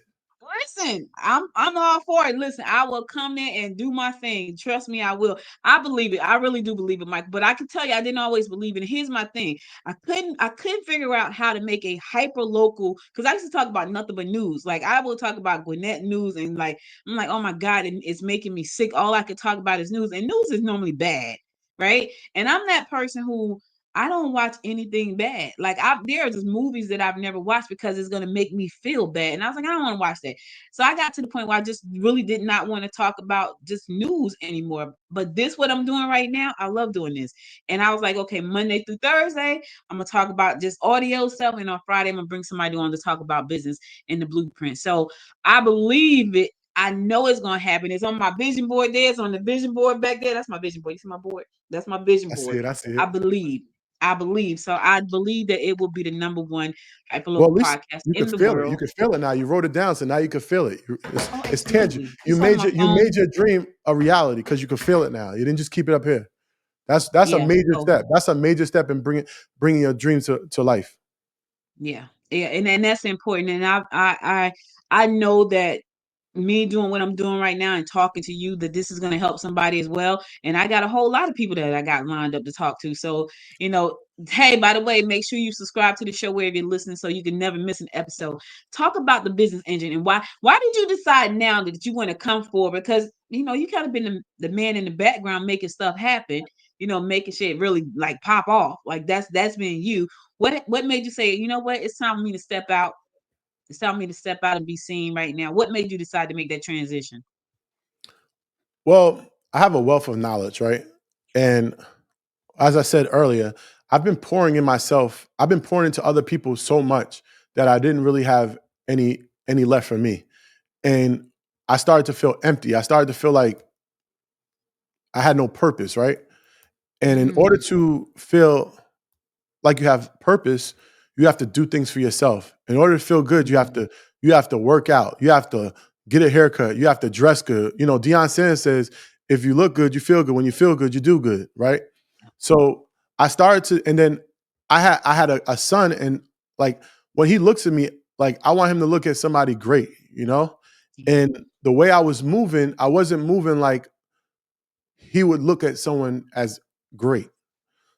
Listen, I'm all for it. Listen, I will come there and do my thing. Trust me, I will. I believe it. I really do believe it, Mike. But I can tell you, I didn't always believe it. Here's my thing. I couldn't figure out how to make a hyper local because I used to talk about nothing but news. Like I will talk about Gwinnett news and like I'm like, oh my God, and it's making me sick. All I could talk about is news, and news is normally bad, right? And I'm that person who I don't watch anything bad. Like there are just movies that I've never watched because it's gonna make me feel bad. And I was like, I don't want to watch that. So I got to the point where I just really did not want to talk about just news anymore. But this what I'm doing right now, I love doing this. And I was like, okay, Monday through Thursday, I'm gonna talk about just audio stuff. And on Friday, I'm gonna bring somebody on to talk about business and the blueprint. So I believe it. I know it's gonna happen. It's on my vision board there. It's on the vision board back there. That's my vision board. You see my board? That's my vision I see board. it. I see I it. believe. I believe. So I believe that it will be the number one Well, hyperlocal at least podcast you could in the feel it. You world. could feel it now. You wrote it down, so now you can feel it. Oh, It's tangible. absolutely. It's on my You made phone. your dream a reality because you could feel it now. You didn't just keep it up here. That's a Yeah. major So step. That's a major step in bringing your dreams to life. yeah. Yeah. And that's important. And I know that me doing what I'm doing right now and talking to you that this is going to help somebody as well. And I got a whole lot of people that I got lined up to talk to. So, hey, by the way, make sure you subscribe to the show wherever you're listening so you can never miss an episode. Talk about the business engine and why did you decide now that you want to come forward? Because you kind of been the man in the background making stuff happen, making shit really like pop off. Like that's been you. What made you say, you know what, it's time for me to step out? It's time for me to step out and be seen right now. What made you decide to make that transition? Well, I have a wealth of knowledge, right? And as I said earlier, I've been pouring in myself. I've been pouring into other people so much that I didn't really have any left for me. And I started to feel empty. I started to feel like I had no purpose, right? And in order Mm, to feel like you have purpose, you have to do things for yourself. In order to feel good, mm, you have to work out. You have to get a haircut. You have to dress good. Deion Sanders says, if you look good, you feel good. When you feel good, you do good, right? So I started to, and then I had a son, and like when he looks at me, like I want him to look at somebody great, you know? And the way I was moving, I wasn't moving like he would look at someone as great.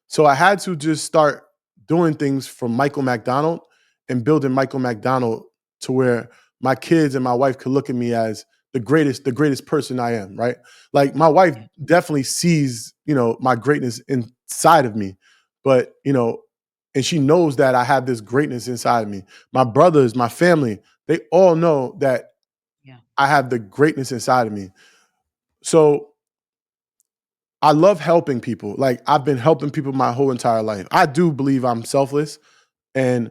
So I had to just start doing things from Michael McDonald and building Michael McDonald to where my kids and my wife could look at me as the greatest person I am, right? Like my wife definitely sees, my greatness inside of me, but, and she knows that I have this greatness inside of me. My brothers, my family, they all know that I have the greatness inside of me. So I love helping people. Like I've been helping people my whole entire life. I do believe I'm selfless, and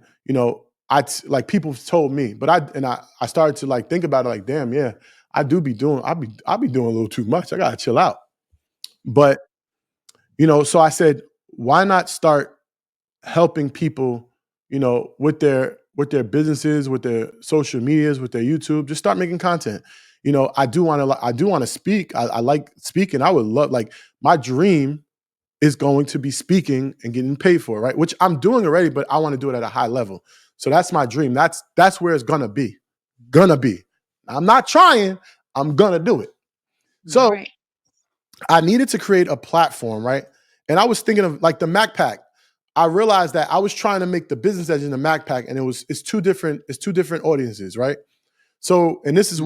like people told me, but I started to like think about it. Like, damn, yeah, I do be doing. I be doing a little too much. I gotta chill out. But so I said, why not start helping people, with their businesses, with their social medias, with their YouTube, just start making content. I do want to speak. I like speaking. I would love, like, my dream is going to be speaking and getting paid for it, right? Which I'm doing already, but I want to do it at a high level. So that's my dream. That's where it's gonna be. Gonna be. I'm not trying, I'm gonna do it. All So right. I needed to create a platform, right? And I was thinking of like the Mac Pack. I realized that I was trying to make the business edge in the Mac Pack, and it's two different audiences, right? So, and this is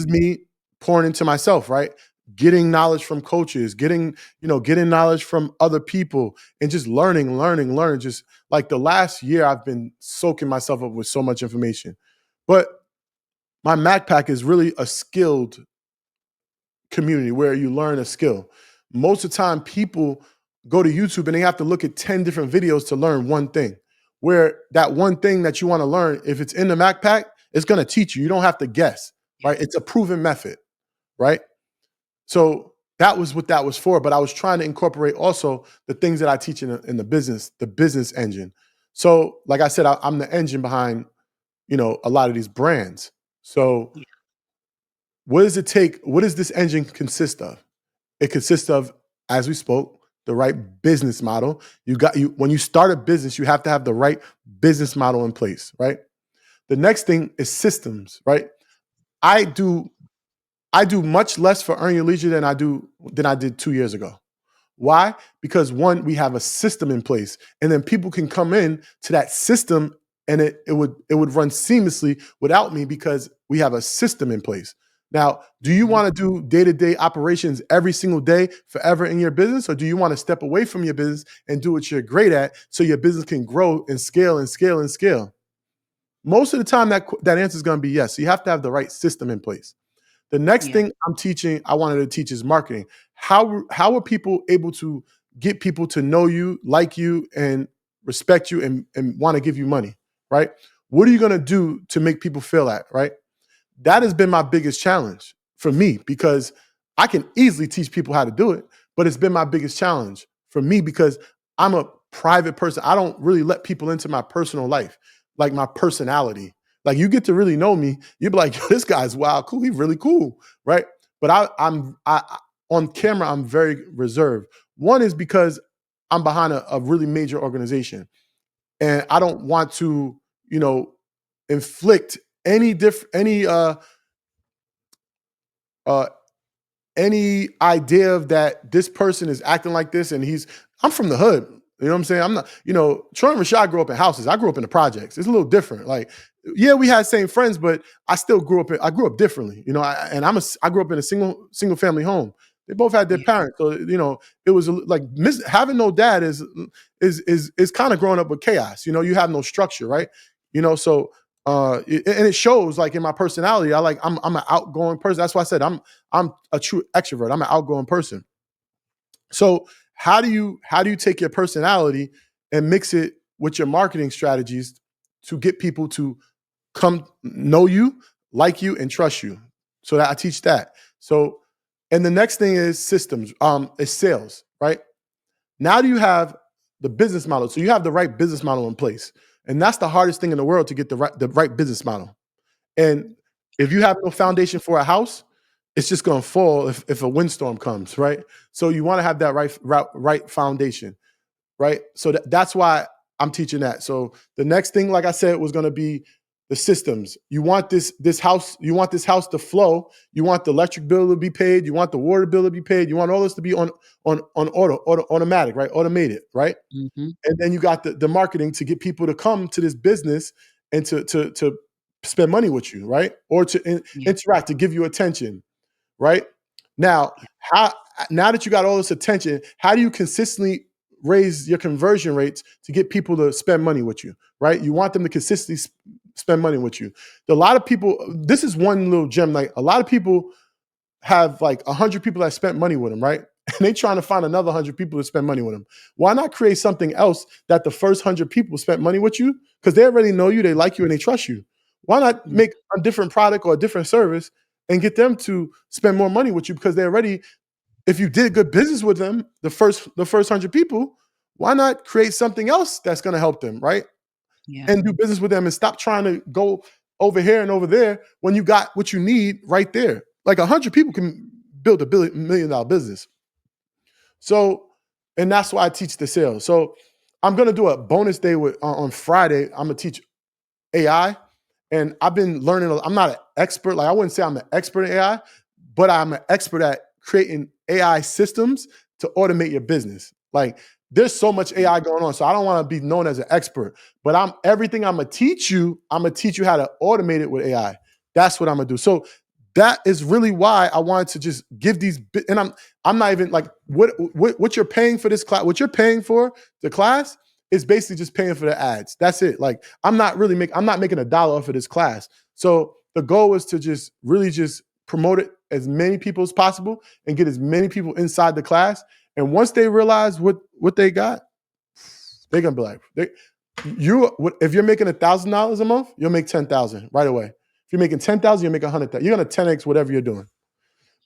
me pouring into myself, right? Getting knowledge from coaches, getting knowledge from other people, and just learning. Just like the last year, I've been soaking myself up with so much information. But my Mac Pack is really a skilled community where you learn a skill. Most of the time, people go to YouTube and they have to look at 10 different videos to learn one thing. Where that one thing that you want to learn, if it's in the Mac Pack, it's going to teach you. You don't have to guess, right? It's a proven method, right? So that was what that was for. But I was trying to incorporate also the things that I teach in the business engine. So, like I said, I'm the engine behind, a lot of these brands. So Yeah. what does it take? What does this engine consist of? It consists of, as we spoke, the right business model. When you start a business, you have to have the right business model in place, right? The next thing is systems, right? I do much less for Earn Your Leisure than I did 2 years ago. Why? Because one, we have a system in place, and then people can come in to that system, and it would run seamlessly without me because we have a system in place. Now, do you want to do day-to-day operations every single day forever in your business, or do you want to step away from your business and do what you're great at so your business can grow and scale and scale and scale? Most of the time, that answer is going to be yes. So you have to have the right system in place. The next Yeah. thing I wanted to teach is marketing. How are people able to get people to know you, like you, and respect you, and want to give you money, right? What are you going to do to make people feel that, right? That has been my biggest challenge for me because I can easily teach people how to do it, but it's been my biggest challenge for me because I'm a private person. I don't really let people into my personal life, like my personality. Like you get to really know me, you'd be like, "Yo, this guy's wild, cool. He's really cool," right? But on camera, I'm very reserved. One is because I'm behind a really major organization, and I don't want to, inflict uh any idea of that this person is acting like this, and I'm from the hood. You know what I'm saying? I'm not, Troy and Rashad grew up in houses. I grew up in the projects. It's a little different. Like, yeah, we had same friends, but I grew up differently, I grew up in a single family home. They both had their Yeah. parents. So, it was like having no dad is kind of growing up with chaos. You have no structure, right? So and it shows like in my personality. I'm an outgoing person. That's why I said I'm a true extrovert. I'm an outgoing person. So how do you take your personality and mix it with your marketing strategies to get people to come know you, like you, and trust you? So that I teach that. So, and the next thing is systems, is sales, right? Now do you have the business model? So you have the right business model in place. And that's the hardest thing in the world, to get the right business model. And if you have no foundation for a house, it's just going to fall if a windstorm comes, right? So you want to have that right foundation, right? So that's why I'm teaching that. So the next thing, like I said, was going to be the systems. You want this house to flow. You want the electric bill to be paid. You want the water bill to be paid. You want all this to be on automatic, right? Automated, right? Mm-hmm. And then you got the marketing to get people to come to this business and to spend money with you, right? Or to Yeah. interact, to give you attention, right? Now, now that you got all this attention, how do you consistently raise your conversion rates to get people to spend money with you, right? You want them to consistently spend money with you. A lot of people, this is one little gem. Like a lot of people have like 100 people that spent money with them, right? And they trying to find another 100 people to spend money with them. Why not create something else that the first 100 people spent money with you? Because they already know you, they like you, and they trust you. Why not make a different product or a different service and get them to spend more money with you? Because they already, if you did good business with them, the first 100 people, why not create something else that's going to help them, right? Yeah. And do business with them and stop trying to go over here and over there when you got what you need right there. Like 100 people can build $1 million business. So, and that's why I teach the sales. So I'm going to do a bonus day on Friday. I'm going to teach AI. And I've been learning, I'm not an expert. Like I wouldn't say I'm an expert in AI, but I'm an expert at creating AI systems to automate your business. Like there's so much AI going on. So I don't want to be known as an expert, but everything I'm going to teach you how to automate it with AI. That's what I'm going to do. So that is really why I wanted to just give these, and I'm not even like, what you're paying for this class, what you're paying for the class is basically just paying for the ads. That's it. Like I'm not making $1 off of this class. So the goal is to just really just promote it as many people as possible and get as many people inside the class. And once they realize what they got, they're gonna be like, if you're making $1,000 a month, you'll make 10,000 right away. If you're making 10,000, you'll make 100,000. You're gonna 10x whatever you're doing,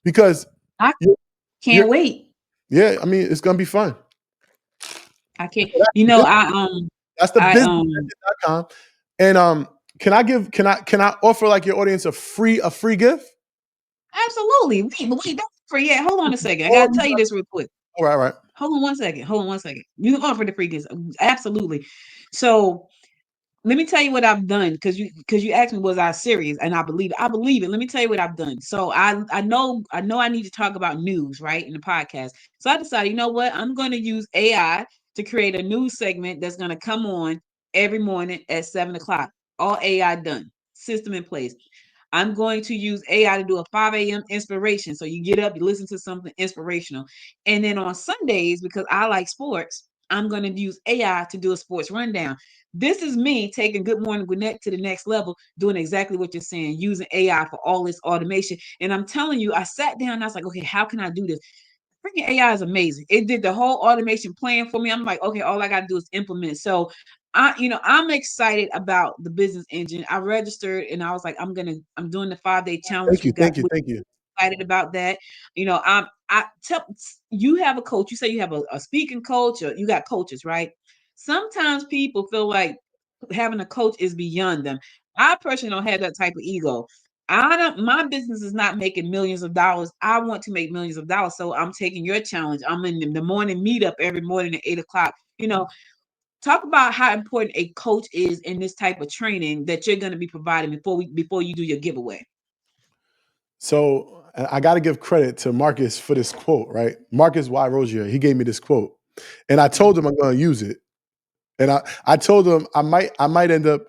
because I can't wait. Yeah, I mean it's gonna be fun. I can't. You know, that's the business.com. And can I offer like your audience a free gift? Absolutely. Wait, that's free. Yeah, hold on a second. I gotta tell you this real quick. All right. Hold on one second. You can offer the free gifts. Absolutely. So let me tell you what I've done, because you asked me, was I serious? And I believe it. Let me tell you what I've done. So I know I need to talk about news, right, in the podcast. So I decided, you know what? I'm going to use AI to create a news segment that's going to come on every morning at 7:00. All AI done, system in place. I'm going to use AI to do a 5 a.m. inspiration. So you get up, you listen to something inspirational. And then on Sundays, because I like sports, I'm going to use AI to do a sports rundown. This is me taking Good Morning Gwinnett to the next level, doing exactly what you're saying, using AI for all this automation. And I'm telling you, I sat down and I was like, okay, how can I do this? Freaking AI is amazing. It did the whole automation plan for me. I'm like, okay, all I got to do is implement. So I'm excited about the business engine. I registered and I was like, I'm doing the 5-day challenge. Thank you. Excited about that. I tell you have a coach. You say you have a speaking coach, or you got coaches, right? Sometimes people feel like having a coach is beyond them. I personally don't have that type of ego. My business is not making millions of dollars. I want to make millions of dollars. So I'm taking your challenge. I'm in the morning meetup every morning at 8:00. Talk about how important a coach is in this type of training that you're going to be providing before you do your giveaway. So I got to give credit to Marcus for this quote, right? Marcus Y. Rozier, he gave me this quote, and I told him I'm going to use it. And I told him I might end up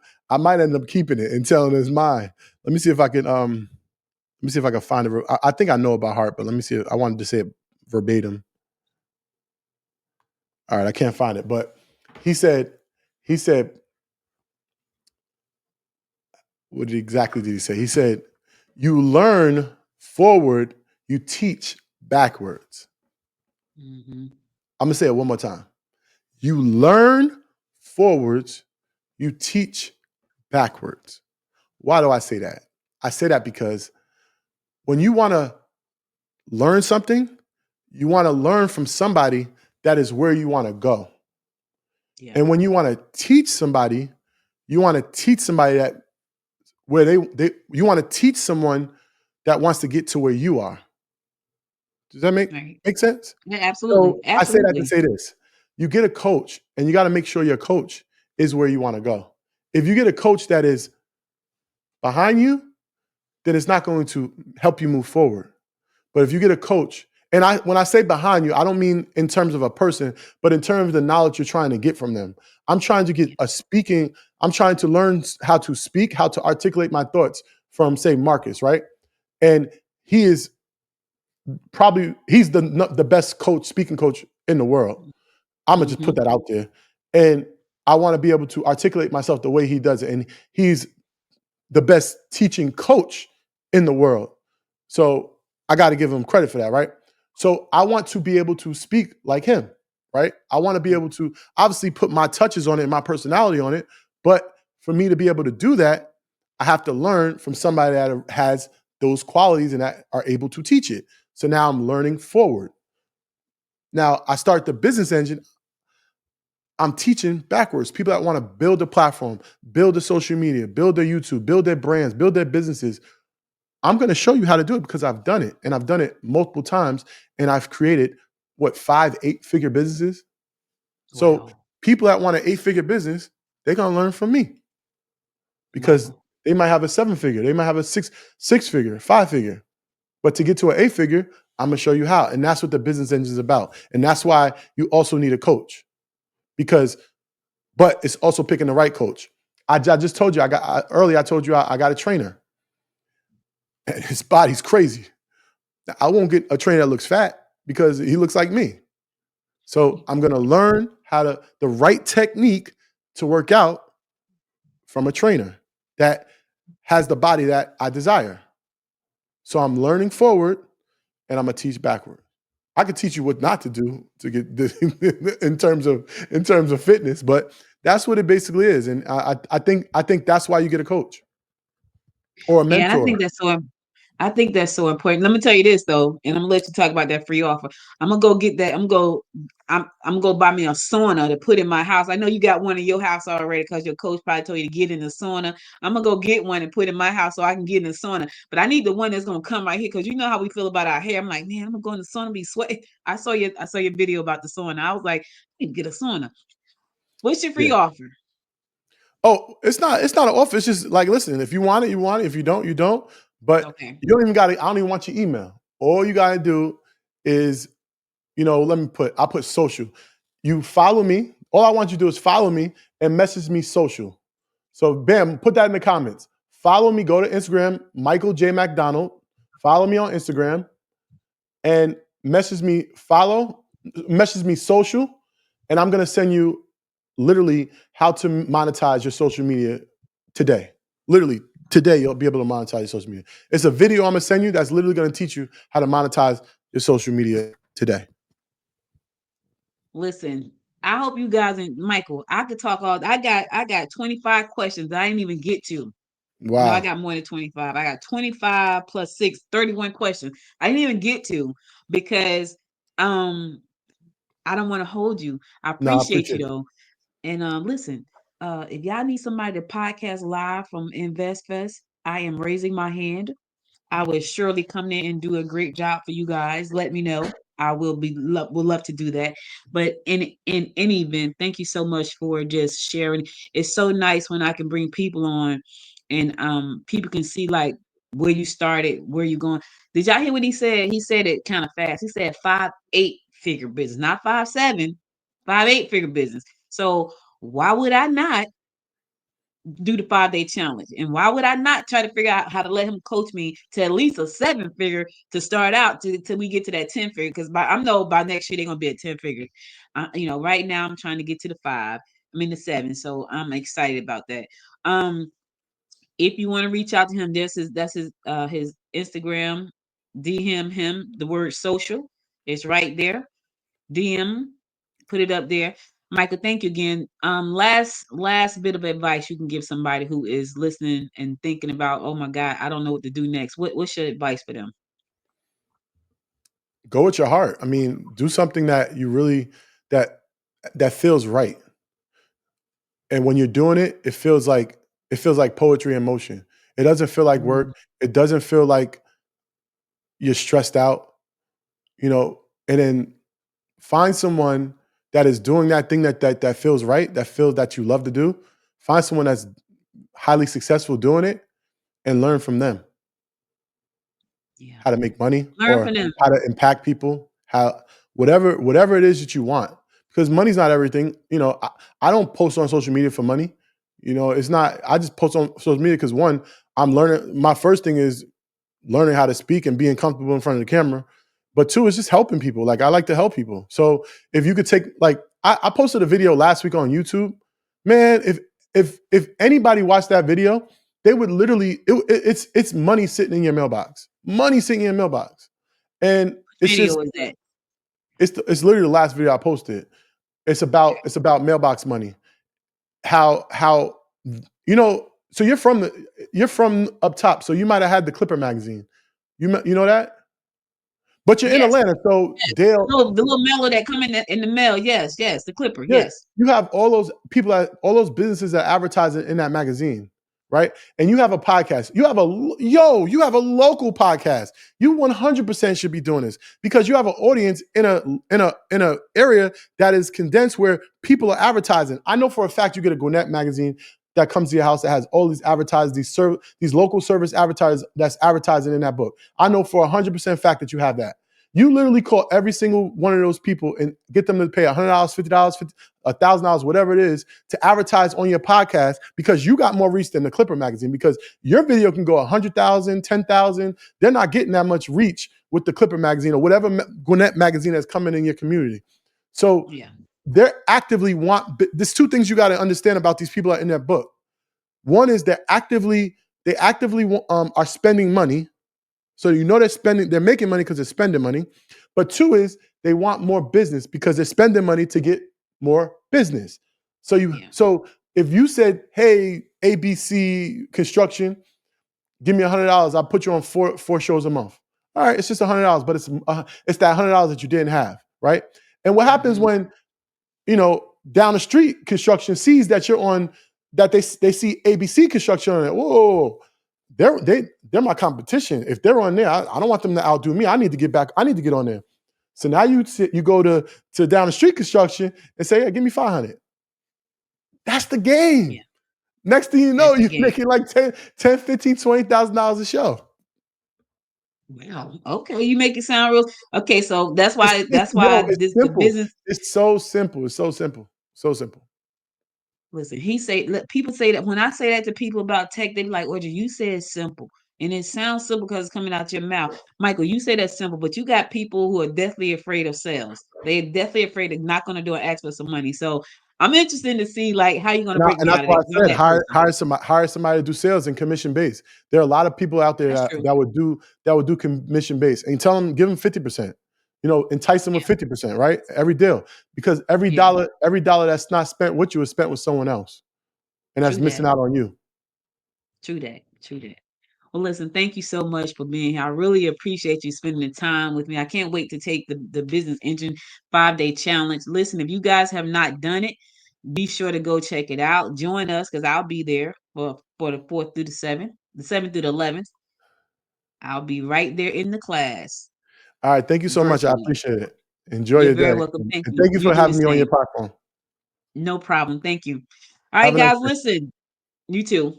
keeping it and telling his mine. Let me see if I can find it. I think I know it by heart, but let me see. I wanted to say it verbatim. All right, I can't find it, but he said, what exactly did he say? He said, "You learn forward, you teach backwards." Mm-hmm. I'm gonna say it one more time. You learn forwards, you teach backwards. Why do I say that? I say that because when you want to learn something, you want to learn from somebody that is where you want to go. Yeah. And when you want to teach somebody, you want to teach somebody that you want to teach someone that wants to get to where you are. Does that make sense? Yeah, absolutely. So I say that to say this. You get a coach, and you got to make sure your coach is where you want to go. If you get a coach that is behind you, then it's not going to help you move forward. But if you get a coach, and when I say behind you, I don't mean in terms of a person, but in terms of the knowledge you're trying to get from them. I'm trying to get I'm trying to learn how to speak, how to articulate my thoughts from, say, Marcus, right? And he's the best speaking coach in the world. I'm gonna just put that out there. And I want to be able to articulate myself the way he does it. And he's the best teaching coach in the world. So I got to give him credit for that, right? So I want to be able to speak like him, right? I want to be able to obviously put my touches on it and my personality on it. But for me to be able to do that, I have to learn from somebody that has those qualities and that are able to teach it. So now I'm learning forward. Now I start the business engine. I'm teaching backwards. People that want to build a platform, build a social media, build their YouTube, build their brands, build their businesses. I'm going to show you how to do it because I've done it, and I've done it multiple times, and I've created 5, 8-figure businesses. So Wow. people that want an 8-figure business, they're going to learn from me because Wow. they might have a 7-figure, they might have a 6-figure, 5-figure. But to get to an 8-figure, I'm going to show you how. And that's what the business engine is about. And that's why you also need a coach but it's also picking the right coach. I just told you, earlier I told you I got a trainer. And his body's crazy. I won't get a trainer that looks fat because he looks like me. So I'm going to learn the right technique to work out from a trainer that has the body that I desire. So I'm learning forward and I'm going to teach backward. I could teach you what not to do to get this in terms of fitness, but that's what it basically is. And I think that's why you get a coach or a Yeah, and mentor. I think that's so important. Let me tell you this though, and I'm gonna let you talk about that free offer. I'm gonna go get that. I'm gonna go buy me a sauna to put in my house. I know you got one in your house already because your coach probably told you to get in the sauna. I'm gonna go get one and put in my house so I can get in the sauna. But I need the one that's gonna come right here because you know how we feel about our hair. I'm like, man, I'm gonna go in the sauna, be sweating. I saw your video about the sauna. I was like, I need to get a sauna. What's your free Yeah. offer? Oh, it's not an offer. It's just like, listen, if you want it, you want it. If you don't, you don't. But Okay. you don't even got to, I don't even want your email. All you got to do is, I'll put social. You follow me. All I want you to do is follow me and message me social. So bam, put that in the comments. Follow me, go to Instagram, Michael J. McDonald. Follow me on Instagram and message me social, and I'm gonna send you literally how to monetize your social media today. Literally today, you'll be able to monetize your social media. It's a video I'm gonna send you that's literally gonna teach you how to monetize your social media today. Listen, I hope you guys and Michael, I could talk all I got 25 questions I didn't even get to. No, I Wow. got more than 25. I got 25 plus 6, 31 questions. I didn't even get to because um I don't want to hold you. I No, I appreciate you appreciate it. though. And listen, if y'all need somebody to podcast live from InvestFest, I am raising my hand. I will surely come there and do a great job for you guys. Let me know. I will love to do that. But in any event, thank you so much for just sharing. It's so nice when I can bring people on and people can see like where you started, where you going. Did y'all hear what he said? He said it kind of fast. He said 5, 8-figure business, not 5, 7, 5, 8-figure business. So why would I not do the 5-day challenge? And why would I not try to figure out how to let him coach me to at least a 7-figure to start out till we get to that 10-figure? Because I know by next year they're gonna be at 10-figure. Right now I'm trying to get to the 5. I'm in the 7, so I'm excited about that. If you want to reach out to him, that's his Instagram. DM him the word social. It's right there. DM, put it up there. Michael, thank you again. Last bit of advice you can give somebody who is listening and thinking about, oh my God, I don't know what to do next. What's your advice for them? Go with your heart. I mean, do something that you really that feels right. And when you're doing it, it feels like poetry in motion. It doesn't feel like Mm, work. It doesn't feel like you're stressed out, and then find someone that is doing that thing that feels right, that feels that you love to do. Find someone that's highly successful doing it and learn from them yeah. how to make money Learn or from them. how to impact people, how whatever it is that you want. Because money's not everything. I don't post on social media for money. It's not. I just post on social media because one, I'm learning. My first thing is learning how to speak and being comfortable in front of the camera. But two, it's just helping people. Like I like to help people. So if you could take I posted a video last week on YouTube. Man, if anybody watched that video they would literally, it's money sitting in your mailbox. Money sitting in your mailbox. And it's Video just, is that? it's literally the last video I posted. It's about mailbox money. How so you're from up top, so you might have had the Clipper magazine. You know that? But you're in Yes. Atlanta, so Yes. Dale, The little mailer that come in the mail. Yes, the Clipper. yeah, Yes. you have all those people, all those businesses that advertise in that magazine, right? And you have a podcast. You have a local podcast. You 100% should be doing this because you have an audience in a area that is condensed where people are advertising. I know for a fact you get a Gwinnett magazine that comes to your house that has all these advertisers, these local service advertisers that's advertising in that book. I know for 100% fact that you have that. You literally call every single one of those people and get them to pay $100, $50, $1,000, whatever it is, to advertise on your podcast because you got more reach than the Clipper magazine because your video can go 100,000, 10,000. They're not getting that much reach with the Clipper magazine or whatever Gwinnett magazine that's coming in your community. So they're actively there's two things you got to understand about these people that are in that book. One is they actively are spending money. So you know they're making money because they're spending money. But two is they want more business because they're spending money to get more business. So if you said, hey, ABC Construction, give me $100, I'll put you on four shows a month. All right, it's just $100, but it's that $100 that you didn't have, right? And what happens when, down the street construction sees that you're on, that they see ABC Construction on it? Whoa. They're my competition. If they're on there, I don't want them to outdo me. I need to get back. I need to get on there. So now you go to down the street construction and say, hey, give me $500. That's the game. Yeah. Next thing you know, you're making like $10, $15, $20,000 a show. Wow. Okay, you make it sound real. Okay, so that's why the business. It's so simple. It's so simple. So simple. Listen, people say that when I say that to people about tech, they be like, Audrey, you said simple. And it sounds simple because it's coming out your mouth. Michael, you say that's simple, but you got people who are deathly afraid of sales. They're deathly afraid they're not going to do an ask for some money. So I'm interested to see how you're going to break me out of that. And that's why I said hire somebody to do sales and commission based. There are a lot of people out there that would do commission based. And give them 50%. Entice them with 50%, right? Every deal. Because every dollar that's not spent with you is spent with someone else. And that's missing out on you. True that. Well, listen, thank you so much for being here. I really appreciate you spending the time with me. I can't wait to take the Business Engine 5-day challenge. Listen, if you guys have not done it, be sure to go check it out. Join us because I'll be there for the 4th through the 7th, the 7th through the 11th. I'll be right there in the class. All right. Thank you so much. I appreciate it. Enjoy your day. You're very welcome. Thank you. Thank you for having me on your platform. No problem. Thank you. All right, guys, listen. You too.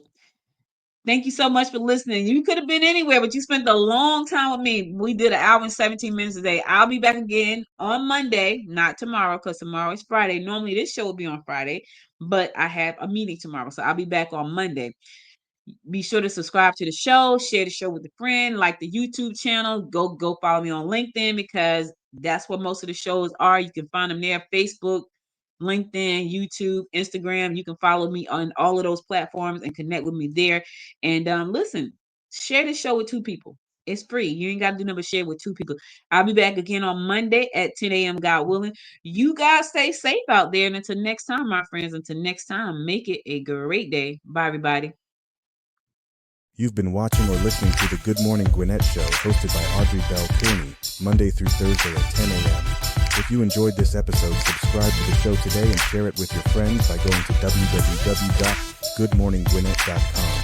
Thank you so much for listening. You could have been anywhere, but you spent a long time with me. We did 1 hour and 17 minutes a day. I'll be back again on Monday, not tomorrow, because tomorrow is Friday. Normally this show will be on Friday, but I have a meeting tomorrow. So I'll be back on Monday. Be sure to subscribe to the show, share the show with a friend, like the YouTube channel. Go follow me on LinkedIn because that's where most of the shows are. You can find them there, Facebook, LinkedIn, YouTube, Instagram. You can follow me on all of those platforms and connect with me there. And listen, share the show with 2 people. It's free. You ain't got to do nothing but share with 2 people. I'll be back again on Monday at 10 a.m. God willing. You guys stay safe out there. And until next time, my friends, make it a great day. Bye, everybody. You've been watching or listening to the Good Morning Gwinnett show hosted by Audrey Bell-Kearney, Monday through Thursday at 10 a.m. If you enjoyed this episode, subscribe to the show today and share it with your friends by going to www.goodmorninggwinnett.com.